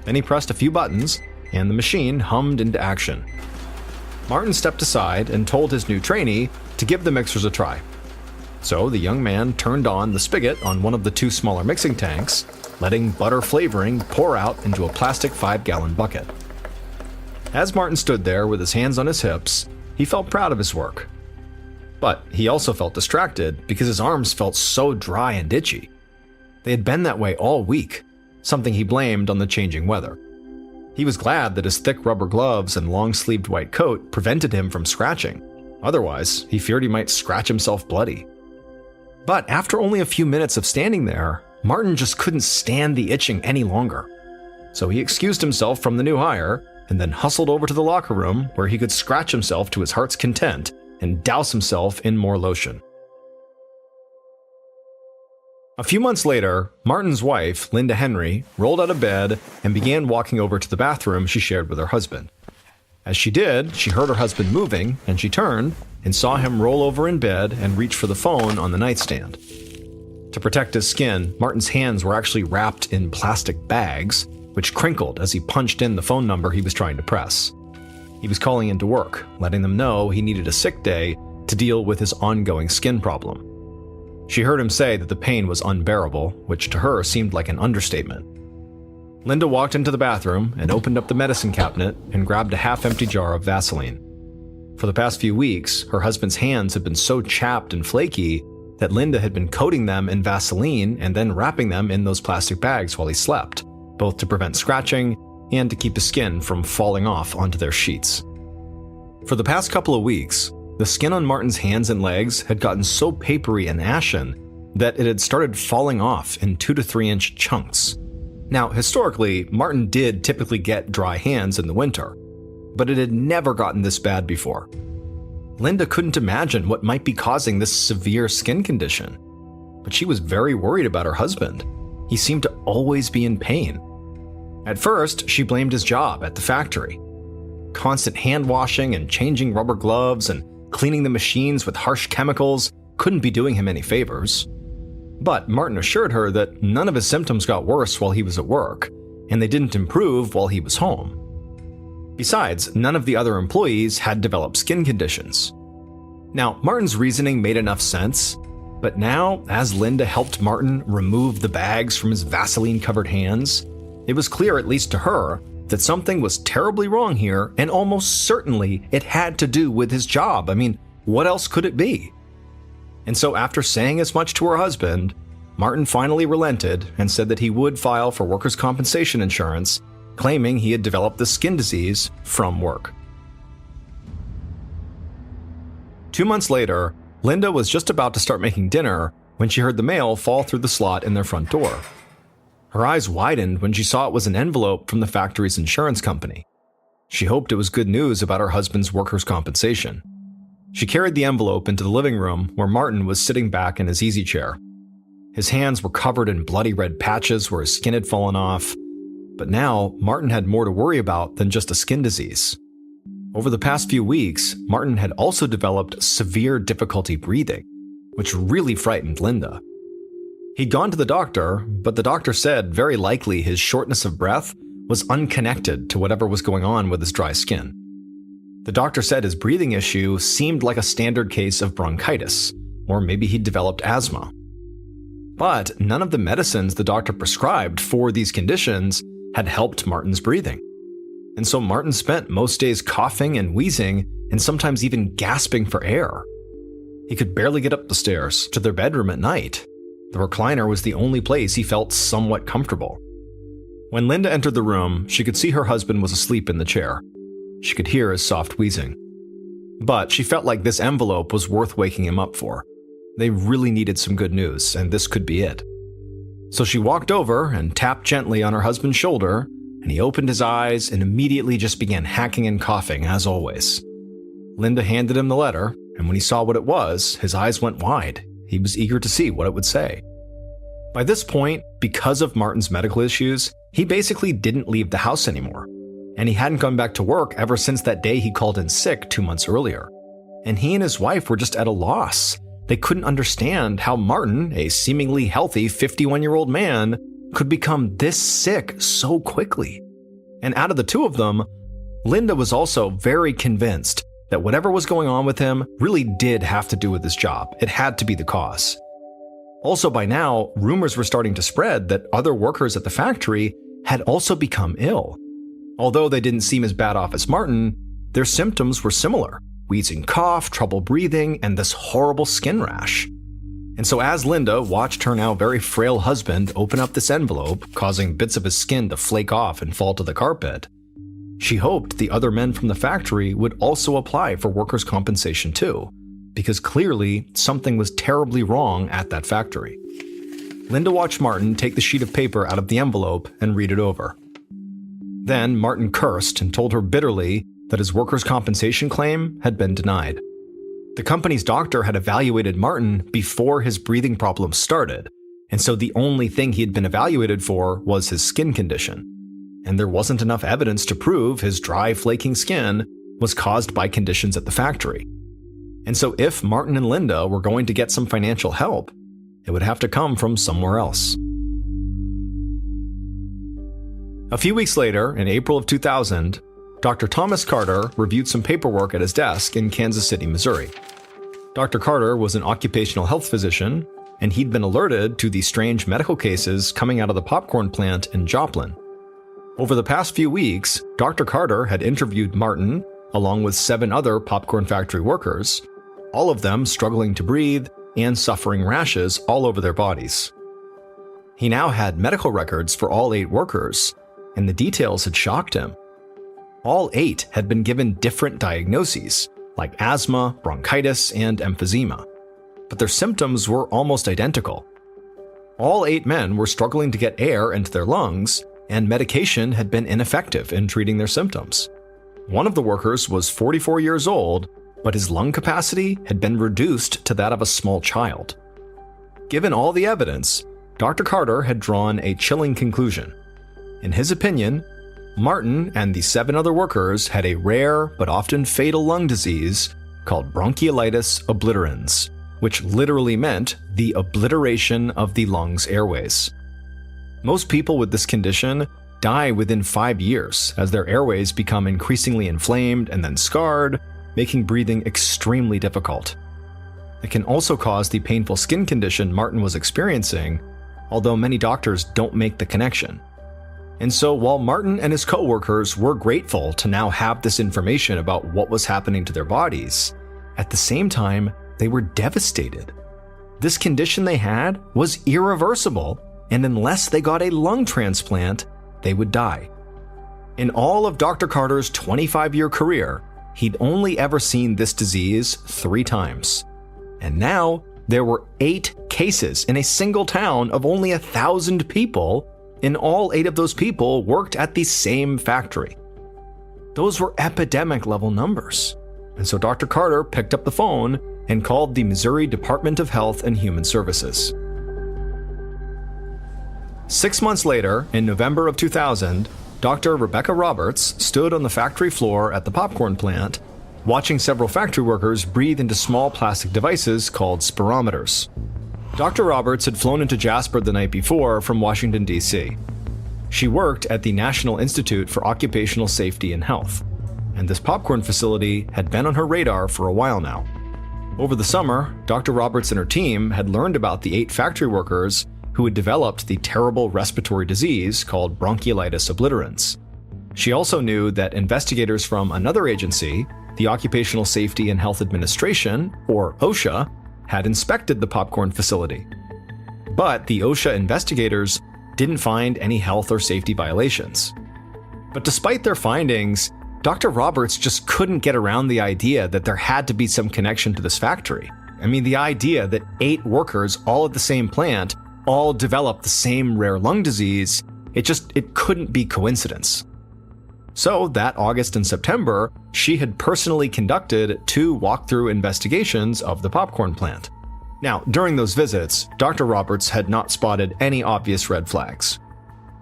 Then he pressed a few buttons, and the machine hummed into action. Martin stepped aside and told his new trainee to give the mixers a try. So the young man turned on the spigot on one of the 2 smaller mixing tanks, letting butter flavoring pour out into a plastic 5-gallon bucket. As Martin stood there with his hands on his hips, he felt proud of his work. But he also felt distracted because his arms felt so dry and itchy. They had been that way all week, something he blamed on the changing weather. He was glad that his thick rubber gloves and long-sleeved white coat prevented him from scratching. Otherwise, he feared he might scratch himself bloody. But after only a few minutes of standing there, Martin just couldn't stand the itching any longer. So he excused himself from the new hire and then hustled over to the locker room where he could scratch himself to his heart's content and douse himself in more lotion. A few months later, Martin's wife, Linda Henry, rolled out of bed and began walking over to the bathroom she shared with her husband. As she did, she heard her husband moving, and she turned and saw him roll over in bed and reach for the phone on the nightstand. To protect his skin, Martin's hands were actually wrapped in plastic bags, which crinkled as he punched in the phone number he was trying to press. He was calling into work, letting them know he needed a sick day to deal with his ongoing skin problem. She heard him say that the pain was unbearable, which to her seemed like an understatement. Linda walked into the bathroom and opened up the medicine cabinet and grabbed a half-empty jar of Vaseline. For the past few weeks, her husband's hands had been so chapped and flaky that Linda had been coating them in Vaseline and then wrapping them in those plastic bags while he slept, both to prevent scratching and to keep the skin from falling off onto their sheets. For the past couple of weeks, the skin on Martin's hands and legs had gotten so papery and ashen that it had started falling off in 2 to 3 inch chunks. Now, historically, Martin did typically get dry hands in the winter, but it had never gotten this bad before. Linda couldn't imagine what might be causing this severe skin condition, but she was very worried about her husband. He seemed to always be in pain. At first, she blamed his job at the factory. Constant hand washing and changing rubber gloves and cleaning the machines with harsh chemicals couldn't be doing him any favors. But Martin assured her that none of his symptoms got worse while he was at work, and they didn't improve while he was home. Besides, none of the other employees had developed skin conditions. Now, Martin's reasoning made enough sense, but now, as Linda helped Martin remove the bags from his Vaseline-covered hands, it was clear, at least to her, that something was terribly wrong here, and almost certainly it had to do with his job. I mean, what else could it be? And so after saying as much to her husband, Martin finally relented and said that he would file for workers' compensation insurance, claiming he had developed the skin disease from work. 2 months later, Linda was just about to start making dinner when she heard the mail fall through the slot in their front door. Her eyes widened when she saw it was an envelope from the factory's insurance company. She hoped it was good news about her husband's workers' compensation. She carried the envelope into the living room where Martin was sitting back in his easy chair. His hands were covered in bloody red patches where his skin had fallen off. But now, Martin had more to worry about than just a skin disease. Over the past few weeks, Martin had also developed severe difficulty breathing, which really frightened Linda. He'd gone to the doctor, but the doctor said very likely his shortness of breath was unconnected to whatever was going on with his dry skin. The doctor said his breathing issue seemed like a standard case of bronchitis, or maybe he'd developed asthma. But none of the medicines the doctor prescribed for these conditions had helped Martin's breathing. And so Martin spent most days coughing and wheezing and sometimes even gasping for air. He could barely get up the stairs to their bedroom at night. The recliner was the only place he felt somewhat comfortable. When Linda entered the room, she could see her husband was asleep in the chair. She could hear his soft wheezing. But she felt like this envelope was worth waking him up for. They really needed some good news, and this could be it. So she walked over and tapped gently on her husband's shoulder, and he opened his eyes and immediately just began hacking and coughing, as always. Linda handed him the letter, and when he saw what it was, his eyes went wide. He was eager to see what it would say. By this point, because of Martin's medical issues, he basically didn't leave the house anymore, and he hadn't gone back to work ever since that day he called in sick 2 months earlier. And he and his wife were just at a loss. They couldn't understand how Martin, a seemingly healthy 51-year-old man, could become this sick so quickly. And out of the two of them, Linda was also very convinced that whatever was going on with him really did have to do with his job. It had to be the cause. Also, by now, rumors were starting to spread that other workers at the factory had also become ill. Although they didn't seem as bad off as Martin, their symptoms were similar: wheezing cough, trouble breathing, and this horrible skin rash. And so as Linda watched her now very frail husband open up this envelope, causing bits of his skin to flake off and fall to the carpet, she hoped the other men from the factory would also apply for workers' compensation too, because clearly something was terribly wrong at that factory. Linda watched Martin take the sheet of paper out of the envelope and read it over. Then Martin cursed and told her bitterly that his workers' compensation claim had been denied. The company's doctor had evaluated Martin before his breathing problems started, and so the only thing he had been evaluated for was his skin condition. And there wasn't enough evidence to prove his dry, flaking skin was caused by conditions at the factory. And so if Martin and Linda were going to get some financial help, it would have to come from somewhere else. A few weeks later, in April of 2000, Dr. Thomas Carter reviewed some paperwork at his desk in Kansas City, Missouri. Dr. Carter was an occupational health physician, and he'd been alerted to the strange medical cases coming out of the popcorn plant in Joplin. Over the past few weeks, Dr. Carter had interviewed Martin, along with 7 other popcorn factory workers, all of them struggling to breathe and suffering rashes all over their bodies. He now had medical records for all 8 workers, and the details had shocked him. All 8 had been given different diagnoses, like asthma, bronchitis, and emphysema, but their symptoms were almost identical. All 8 men were struggling to get air into their lungs, and medication had been ineffective in treating their symptoms. One of the workers was 44 years old, but his lung capacity had been reduced to that of a small child. Given all the evidence, Dr. Carter had drawn a chilling conclusion. In his opinion, Martin and the 7 other workers had a rare but often fatal lung disease called bronchiolitis obliterans, which literally meant the obliteration of the lungs' airways. Most people with this condition die within 5 years as their airways become increasingly inflamed and then scarred, making breathing extremely difficult. It can also cause the painful skin condition Martin was experiencing, although many doctors don't make the connection. And so while Martin and his co-workers were grateful to now have this information about what was happening to their bodies, at the same time, they were devastated. This condition they had was irreversible, and unless they got a lung transplant, they would die. In all of Dr. Carter's 25-year career, he'd only ever seen this disease 3 times. And now, there were 8 cases in a single town of only 1,000 people, and all 8 of those people worked at the same factory. Those were epidemic-level numbers. And so Dr. Carter picked up the phone and called the Missouri Department of Health and Human Services. 6 months later, in November of 2000, Dr. Rebecca Roberts stood on the factory floor at the popcorn plant, watching several factory workers breathe into small plastic devices called spirometers. Dr. Roberts had flown into Jasper the night before from Washington, D.C. She worked at the National Institute for Occupational Safety and Health, and this popcorn facility had been on her radar for a while now. Over the summer, Dr. Roberts and her team had learned about the 8 factory workers who had developed the terrible respiratory disease called bronchiolitis obliterans. She also knew that investigators from another agency, the Occupational Safety and Health Administration, or OSHA, had inspected the popcorn facility. But the OSHA investigators didn't find any health or safety violations. But despite their findings, Dr. Roberts just couldn't get around the idea that there had to be some connection to this factory. I mean, the idea that 8 workers all at the same plant all developed the same rare lung disease, it couldn't be coincidence. So that August and September, she had personally conducted 2 walkthrough investigations of the popcorn plant. Now, during those visits, Dr. Roberts had not spotted any obvious red flags.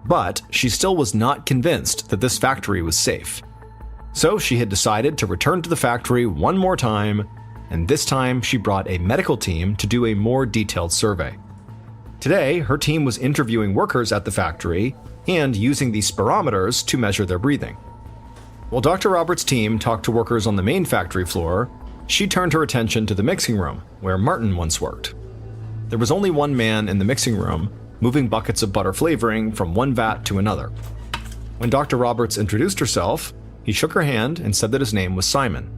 But she still was not convinced that this factory was safe. So she had decided to return to the factory one more time, and this time she brought a medical team to do a more detailed survey. Today, her team was interviewing workers at the factory and using these spirometers to measure their breathing. While Dr. Roberts' team talked to workers on the main factory floor, she turned her attention to the mixing room, where Martin once worked. There was only one man in the mixing room, moving buckets of butter flavoring from one vat to another. When Dr. Roberts introduced herself, he shook her hand and said that his name was Simon.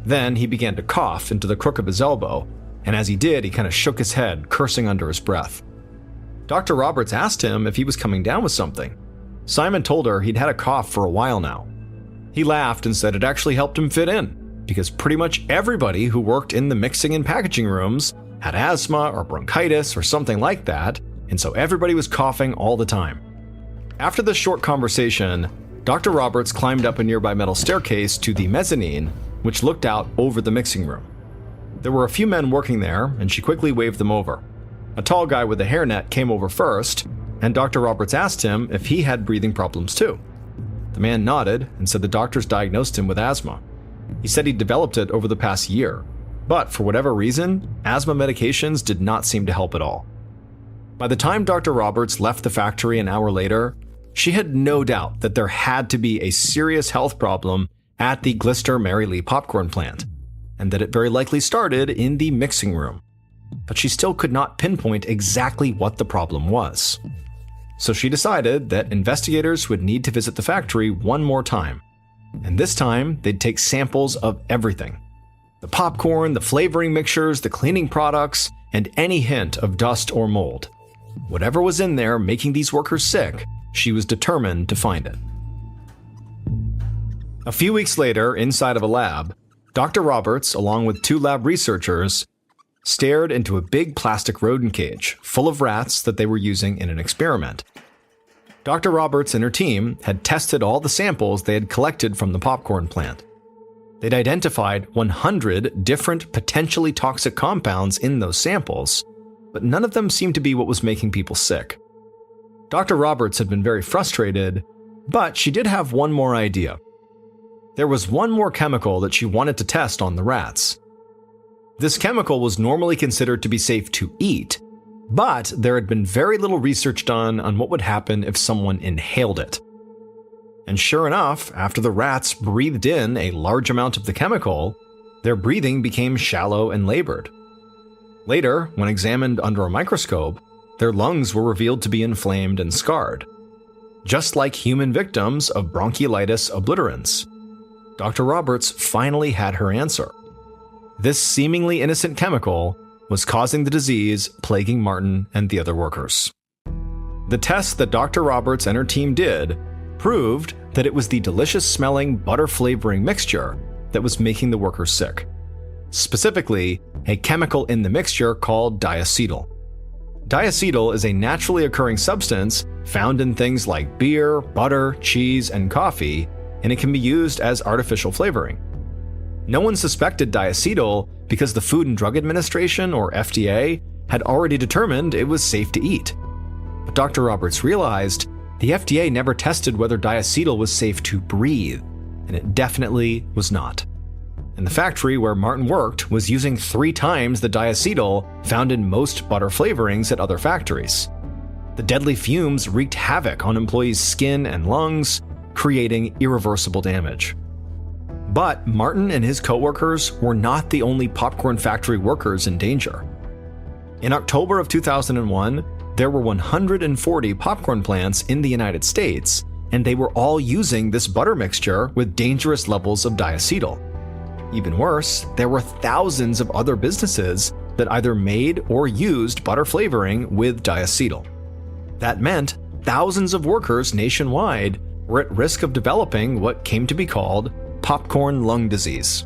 Then he began to cough into the crook of his elbow, and as he did, he kind of shook his head, cursing under his breath. Dr. Roberts asked him if he was coming down with something. Simon told her he'd had a cough for a while now. He laughed and said it actually helped him fit in, because pretty much everybody who worked in the mixing and packaging rooms had asthma or bronchitis or something like that, and so everybody was coughing all the time. After this short conversation, Dr. Roberts climbed up a nearby metal staircase to the mezzanine, which looked out over the mixing room. There were a few men working there, and she quickly waved them over. A tall guy with a hairnet came over first, and Dr. Roberts asked him if he had breathing problems too. The man nodded and said the doctors diagnosed him with asthma. He said he'd developed it over the past year, but for whatever reason, asthma medications did not seem to help at all. By the time Dr. Roberts left the factory an hour later, she had no doubt that there had to be a serious health problem at the Glister Mary Lee popcorn plant, and that it very likely started in the mixing room. But she still could not pinpoint exactly what the problem was. So she decided that investigators would need to visit the factory one more time. And this time, they'd take samples of everything. The popcorn, the flavoring mixtures, the cleaning products, and any hint of dust or mold. Whatever was in there making these workers sick, she was determined to find it. A few weeks later, inside of a lab, Dr. Roberts, along with 2 lab researchers, stared into a big plastic rodent cage full of rats that they were using in an experiment. Dr. Roberts and her team had tested all the samples they had collected from the popcorn plant. They'd identified 100 different potentially toxic compounds in those samples, but none of them seemed to be what was making people sick. Dr. Roberts had been very frustrated, but she did have one more idea. There was one more chemical that she wanted to test on the rats. This chemical was normally considered to be safe to eat, but there had been very little research done on what would happen if someone inhaled it. And sure enough, after the rats breathed in a large amount of the chemical, their breathing became shallow and labored. Later, when examined under a microscope, their lungs were revealed to be inflamed and scarred, just like human victims of bronchiolitis obliterans. Dr. Roberts finally had her answer. This seemingly innocent chemical was causing the disease plaguing Martin and the other workers. The tests that Dr. Roberts and her team did proved that it was the delicious-smelling butter-flavoring mixture that was making the workers sick. Specifically, a chemical in the mixture called diacetyl. Diacetyl is a naturally occurring substance found in things like beer, butter, cheese, and coffee, and it can be used as artificial flavoring. No one suspected diacetyl because the Food and Drug Administration, or FDA, had already determined it was safe to eat. But Dr. Roberts realized the FDA never tested whether diacetyl was safe to breathe, and it definitely was not. and the factory where Martin worked was using 3 times the diacetyl found in most butter flavorings at other factories. The deadly fumes wreaked havoc on employees' skin and lungs, creating irreversible damage. But Martin and his coworkers were not the only popcorn factory workers in danger. In October of 2001, there were 140 popcorn plants in the United States, and they were all using this butter mixture with dangerous levels of diacetyl. Even worse, there were thousands of other businesses that either made or used butter flavoring with diacetyl. That meant thousands of workers nationwide were at risk of developing what came to be called popcorn lung disease.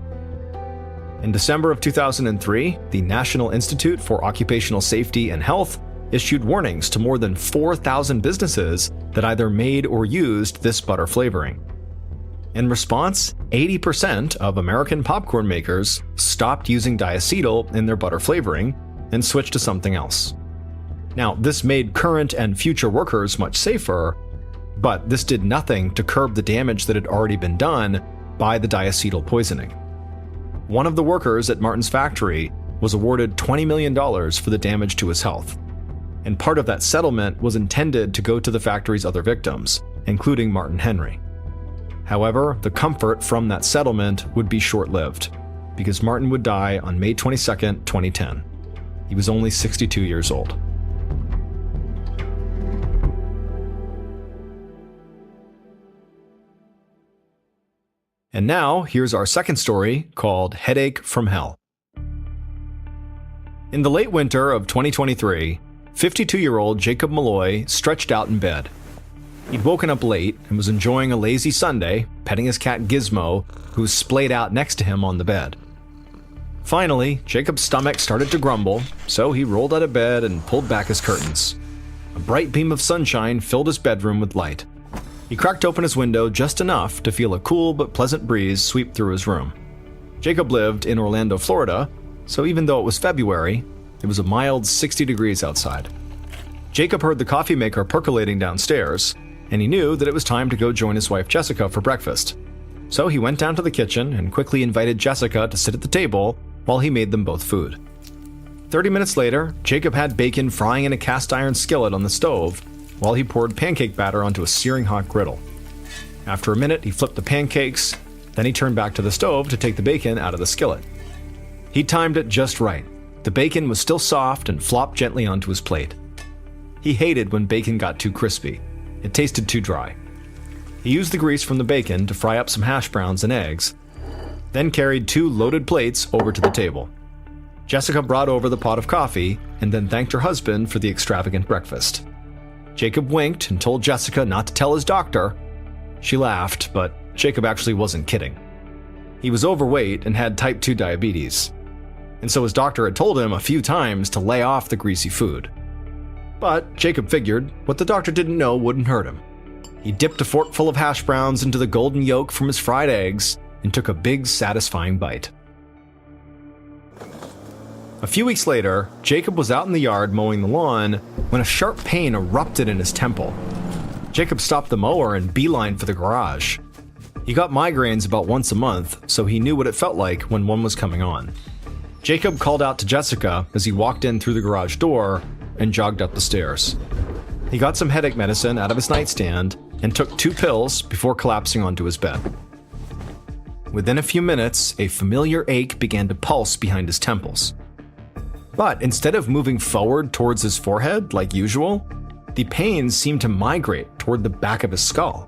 In December of 2003, the National Institute for Occupational Safety and Health issued warnings to more than 4,000 businesses that either made or used this butter flavoring. In response, 80% of American popcorn makers stopped using diacetyl in their butter flavoring and switched to something else. Now, this made current and future workers much safer, but this did nothing to curb the damage that had already been done by the diacetyl poisoning. One of the workers at Martin's factory was awarded $20 million for the damage to his health, and part of that settlement was intended to go to the factory's other victims, including Martin Henry. However, the comfort from that settlement would be short-lived, because Martin would die on May 22, 2010. He was only 62 years old. And now, here's our second story, called Headache from Hell. In the late winter of 2023, 52-year-old Jacob Malloy stretched out in bed. He'd woken up late and was enjoying a lazy Sunday, petting his cat Gizmo, who was splayed out next to him on the bed. Finally, Jacob's stomach started to grumble, so he rolled out of bed and pulled back his curtains. A bright beam of sunshine filled his bedroom with light. He cracked open his window just enough to feel a cool but pleasant breeze sweep through his room. Jacob lived in Orlando, Florida, so even though it was February, it was a mild 60 degrees outside. Jacob heard the coffee maker percolating downstairs, and he knew that it was time to go join his wife Jessica for breakfast. So he went down to the kitchen and quickly invited Jessica to sit at the table while he made them both food. 30 minutes later, Jacob had bacon frying in a cast iron skillet on the stove while he poured pancake batter onto a searing hot griddle. After a minute, he flipped the pancakes, then he turned back to the stove to take the bacon out of the skillet. He timed it just right. The bacon was still soft and flopped gently onto his plate. He hated when bacon got too crispy. It tasted too dry. He used the grease from the bacon to fry up some hash browns and eggs, then carried 2 loaded plates over to the table. Jessica brought over the pot of coffee and then thanked her husband for the extravagant breakfast. Jacob winked and told Jessica not to tell his doctor. She laughed, but Jacob actually wasn't kidding. He was overweight and had type 2 diabetes, and so his doctor had told him a few times to lay off the greasy food. But Jacob figured what the doctor didn't know wouldn't hurt him. He dipped a forkful of hash browns into the golden yolk from his fried eggs and took a big, satisfying bite. A few weeks later, Jacob was out in the yard mowing the lawn when a sharp pain erupted in his temple. Jacob stopped the mower and beelined for the garage. He got migraines about once a month, so he knew what it felt like when one was coming on. Jacob called out to Jessica as he walked in through the garage door and jogged up the stairs. He got some headache medicine out of his nightstand and took 2 pills before collapsing onto his bed. Within a few minutes, a familiar ache began to pulse behind his temples. But instead of moving forward towards his forehead like usual, the pain seemed to migrate toward the back of his skull.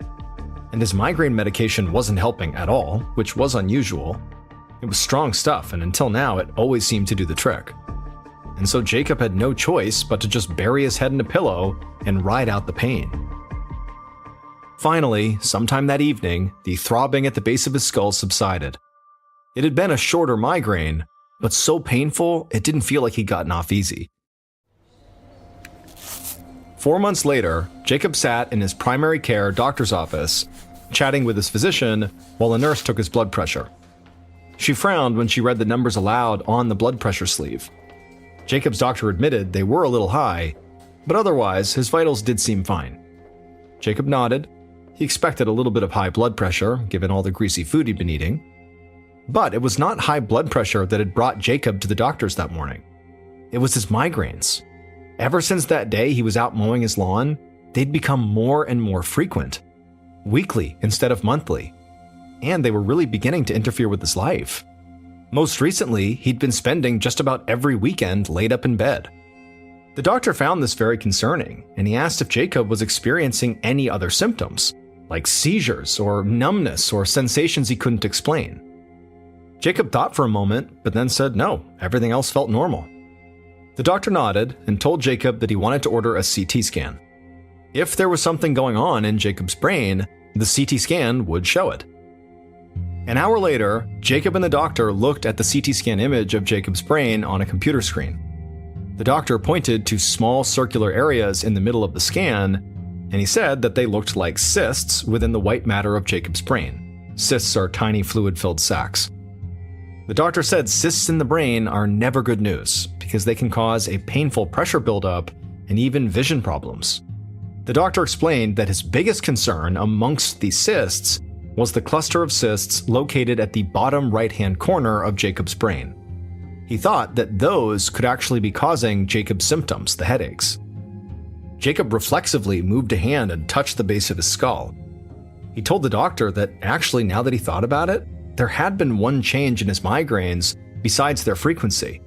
And his migraine medication wasn't helping at all, which was unusual. It was strong stuff, and until now, it always seemed to do the trick. And so Jacob had no choice but to just bury his head in a pillow and ride out the pain. Finally, sometime that evening, the throbbing at the base of his skull subsided. It had been a shorter migraine, but so painful it didn't feel like he'd gotten off easy. 4 months later, Jacob sat in his primary care doctor's office, chatting with his physician while a nurse took his blood pressure. She frowned when she read the numbers aloud on the blood pressure sleeve. Jacob's doctor admitted they were a little high, but otherwise his vitals did seem fine. Jacob nodded. He expected a little bit of high blood pressure, given all the greasy food he'd been eating. But it was not high blood pressure that had brought Jacob to the doctors that morning. It was his migraines. Ever since that day he was out mowing his lawn, they'd become more and more frequent, weekly instead of monthly, and they were really beginning to interfere with his life. Most recently, he'd been spending just about every weekend laid up in bed. The doctor found this very concerning, and he asked if Jacob was experiencing any other symptoms, like seizures or numbness or sensations he couldn't explain. Jacob thought for a moment, but then said no, everything else felt normal. The doctor nodded and told Jacob that he wanted to order a CT scan. If there was something going on in Jacob's brain, the CT scan would show it. An hour later, Jacob and the doctor looked at the CT scan image of Jacob's brain on a computer screen. The doctor pointed to small circular areas in the middle of the scan, and he said that they looked like cysts within the white matter of Jacob's brain. Cysts are tiny fluid-filled sacs. The doctor said cysts in the brain are never good news because they can cause a painful pressure buildup and even vision problems. The doctor explained that his biggest concern amongst the cysts was the cluster of cysts located at the bottom right-hand corner of Jacob's brain. He thought that those could actually be causing Jacob's symptoms, the headaches. Jacob reflexively moved a hand and touched the base of his skull. He told the doctor that actually, now that he thought about it, there had been one change in his migraines besides their frequency.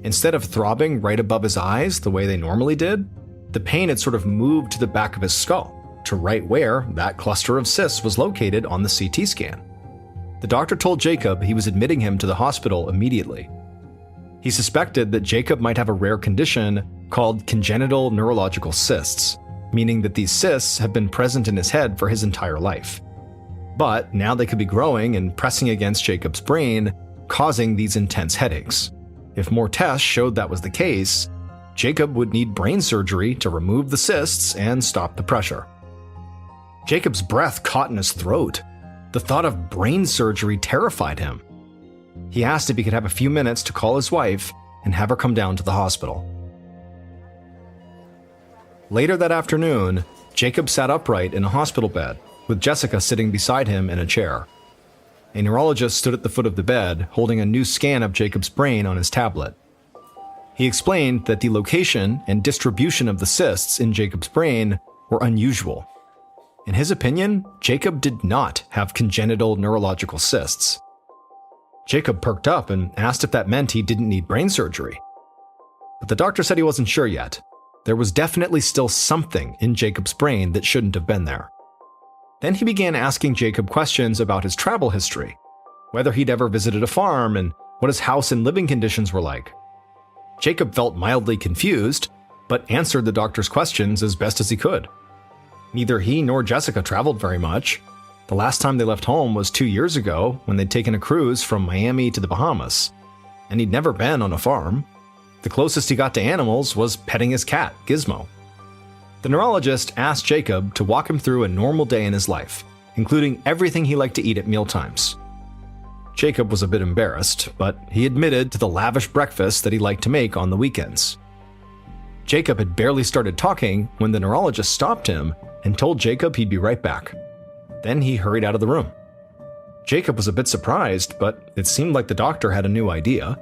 Instead of throbbing right above his eyes the way they normally did, the pain had sort of moved to the back of his skull, to right where that cluster of cysts was located on the CT scan. The doctor told Jacob he was admitting him to the hospital immediately. He suspected that Jacob might have a rare condition called congenital neurological cysts, meaning that these cysts have been present in his head for his entire life. But now they could be growing and pressing against Jacob's brain, causing these intense headaches. If more tests showed that was the case, Jacob would need brain surgery to remove the cysts and stop the pressure. Jacob's breath caught in his throat. The thought of brain surgery terrified him. He asked if he could have a few minutes to call his wife and have her come down to the hospital. Later that afternoon, Jacob sat upright in a hospital bed, with Jessica sitting beside him in a chair. A neurologist stood at the foot of the bed, holding a new scan of Jacob's brain on his tablet. He explained that the location and distribution of the cysts in Jacob's brain were unusual. In his opinion, Jacob did not have congenital neurological cysts. Jacob perked up and asked if that meant he didn't need brain surgery. But the doctor said he wasn't sure yet. There was definitely still something in Jacob's brain that shouldn't have been there. Then he began asking Jacob questions about his travel history, whether he'd ever visited a farm and what his house and living conditions were like. Jacob felt mildly confused, but answered the doctor's questions as best as he could. Neither he nor Jessica traveled very much. The last time they left home was 2 years ago when they'd taken a cruise from Miami to the Bahamas, and he'd never been on a farm. The closest he got to animals was petting his cat, Gizmo. The neurologist asked Jacob to walk him through a normal day in his life, including everything he liked to eat at mealtimes. Jacob was a bit embarrassed, but he admitted to the lavish breakfast that he liked to make on the weekends. Jacob had barely started talking when the neurologist stopped him and told Jacob he'd be right back. Then he hurried out of the room. Jacob was a bit surprised, but it seemed like the doctor had a new idea,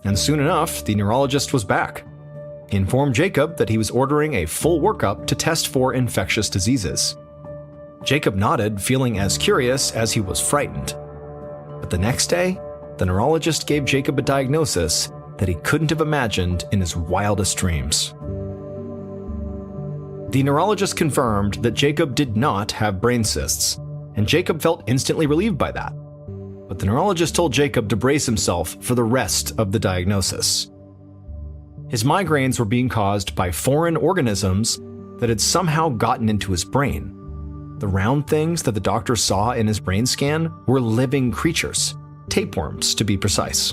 and soon enough, the neurologist was back. He informed Jacob that he was ordering a full workup to test for infectious diseases. Jacob nodded, feeling as curious as he was frightened. But the next day, the neurologist gave Jacob a diagnosis that he couldn't have imagined in his wildest dreams. The neurologist confirmed that Jacob did not have brain cysts, and Jacob felt instantly relieved by that. But the neurologist told Jacob to brace himself for the rest of the diagnosis. His migraines were being caused by foreign organisms that had somehow gotten into his brain. The round things that the doctor saw in his brain scan were living creatures, tapeworms to be precise.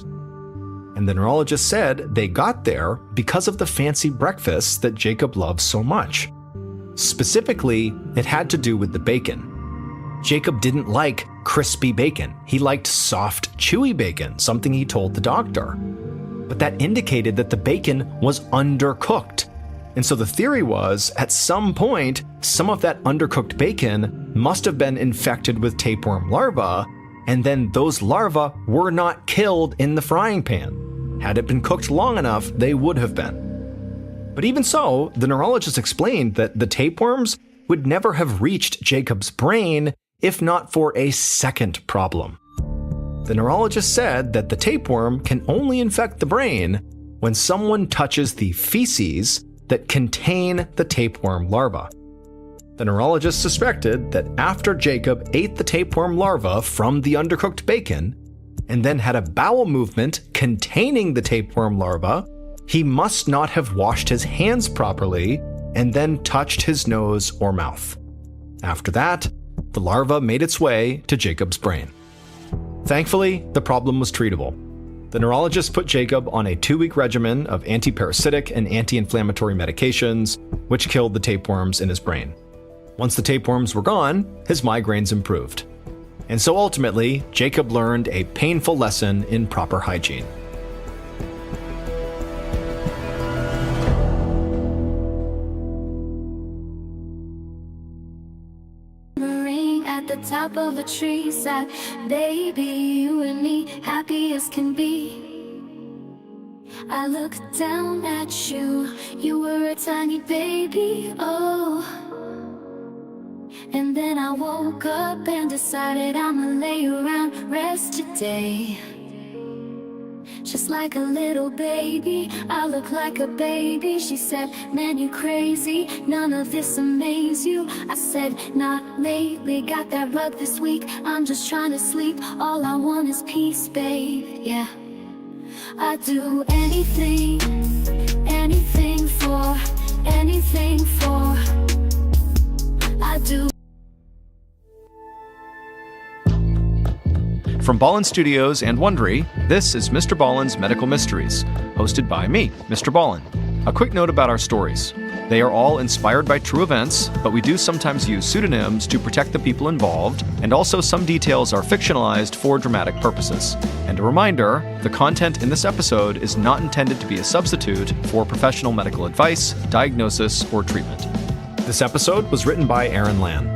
And the neurologist said they got there because of the fancy breakfasts that Jacob loved so much. Specifically, it had to do with the bacon. Jacob didn't like crispy bacon. He liked soft, chewy bacon, something he told the doctor. But that indicated that the bacon was undercooked. And so the theory was, at some point, some of that undercooked bacon must have been infected with tapeworm larvae, and then those larvae were not killed in the frying pan. Had it been cooked long enough, they would have been. But even so, the neurologist explained that the tapeworms would never have reached Jacob's brain if not for a second problem. The neurologist said that the tapeworm can only infect the brain when someone touches the feces that contain the tapeworm larva. The neurologist suspected that after Jacob ate the tapeworm larva from the undercooked bacon, and then had a bowel movement containing the tapeworm larva, he must not have washed his hands properly and then touched his nose or mouth. After that, the larva made its way to Jacob's brain. Thankfully, the problem was treatable. The neurologist put Jacob on a 2-week regimen of antiparasitic and anti-inflammatory medications, which killed the tapeworms in his brain. Once the tapeworms were gone, his migraines improved. And so ultimately, Jacob learned a painful lesson in proper hygiene. At the top of a tree sat, baby, you and me, happy as can be. I looked down at you, you were a tiny baby, oh. And then I woke up and decided I'ma lay around, rest today. Just like a little baby, I look like a baby. She said, man, you crazy, none of this amazes you. I said, not lately, got that rug this week. I'm just trying to sleep, all I want is peace, babe, yeah. I'd do anything, anything for, anything for. I do. From Ballin Studios and Wondery, this is MrBallen's Medical Mysteries, hosted by me, Mr. Ballen. A quick note about our stories. They are all inspired by true events, but we do sometimes use pseudonyms to protect the people involved, and also some details are fictionalized for dramatic purposes. And a reminder, the content in this episode is not intended to be a substitute for professional medical advice, diagnosis, or treatment. This episode was written by Aaron Lan.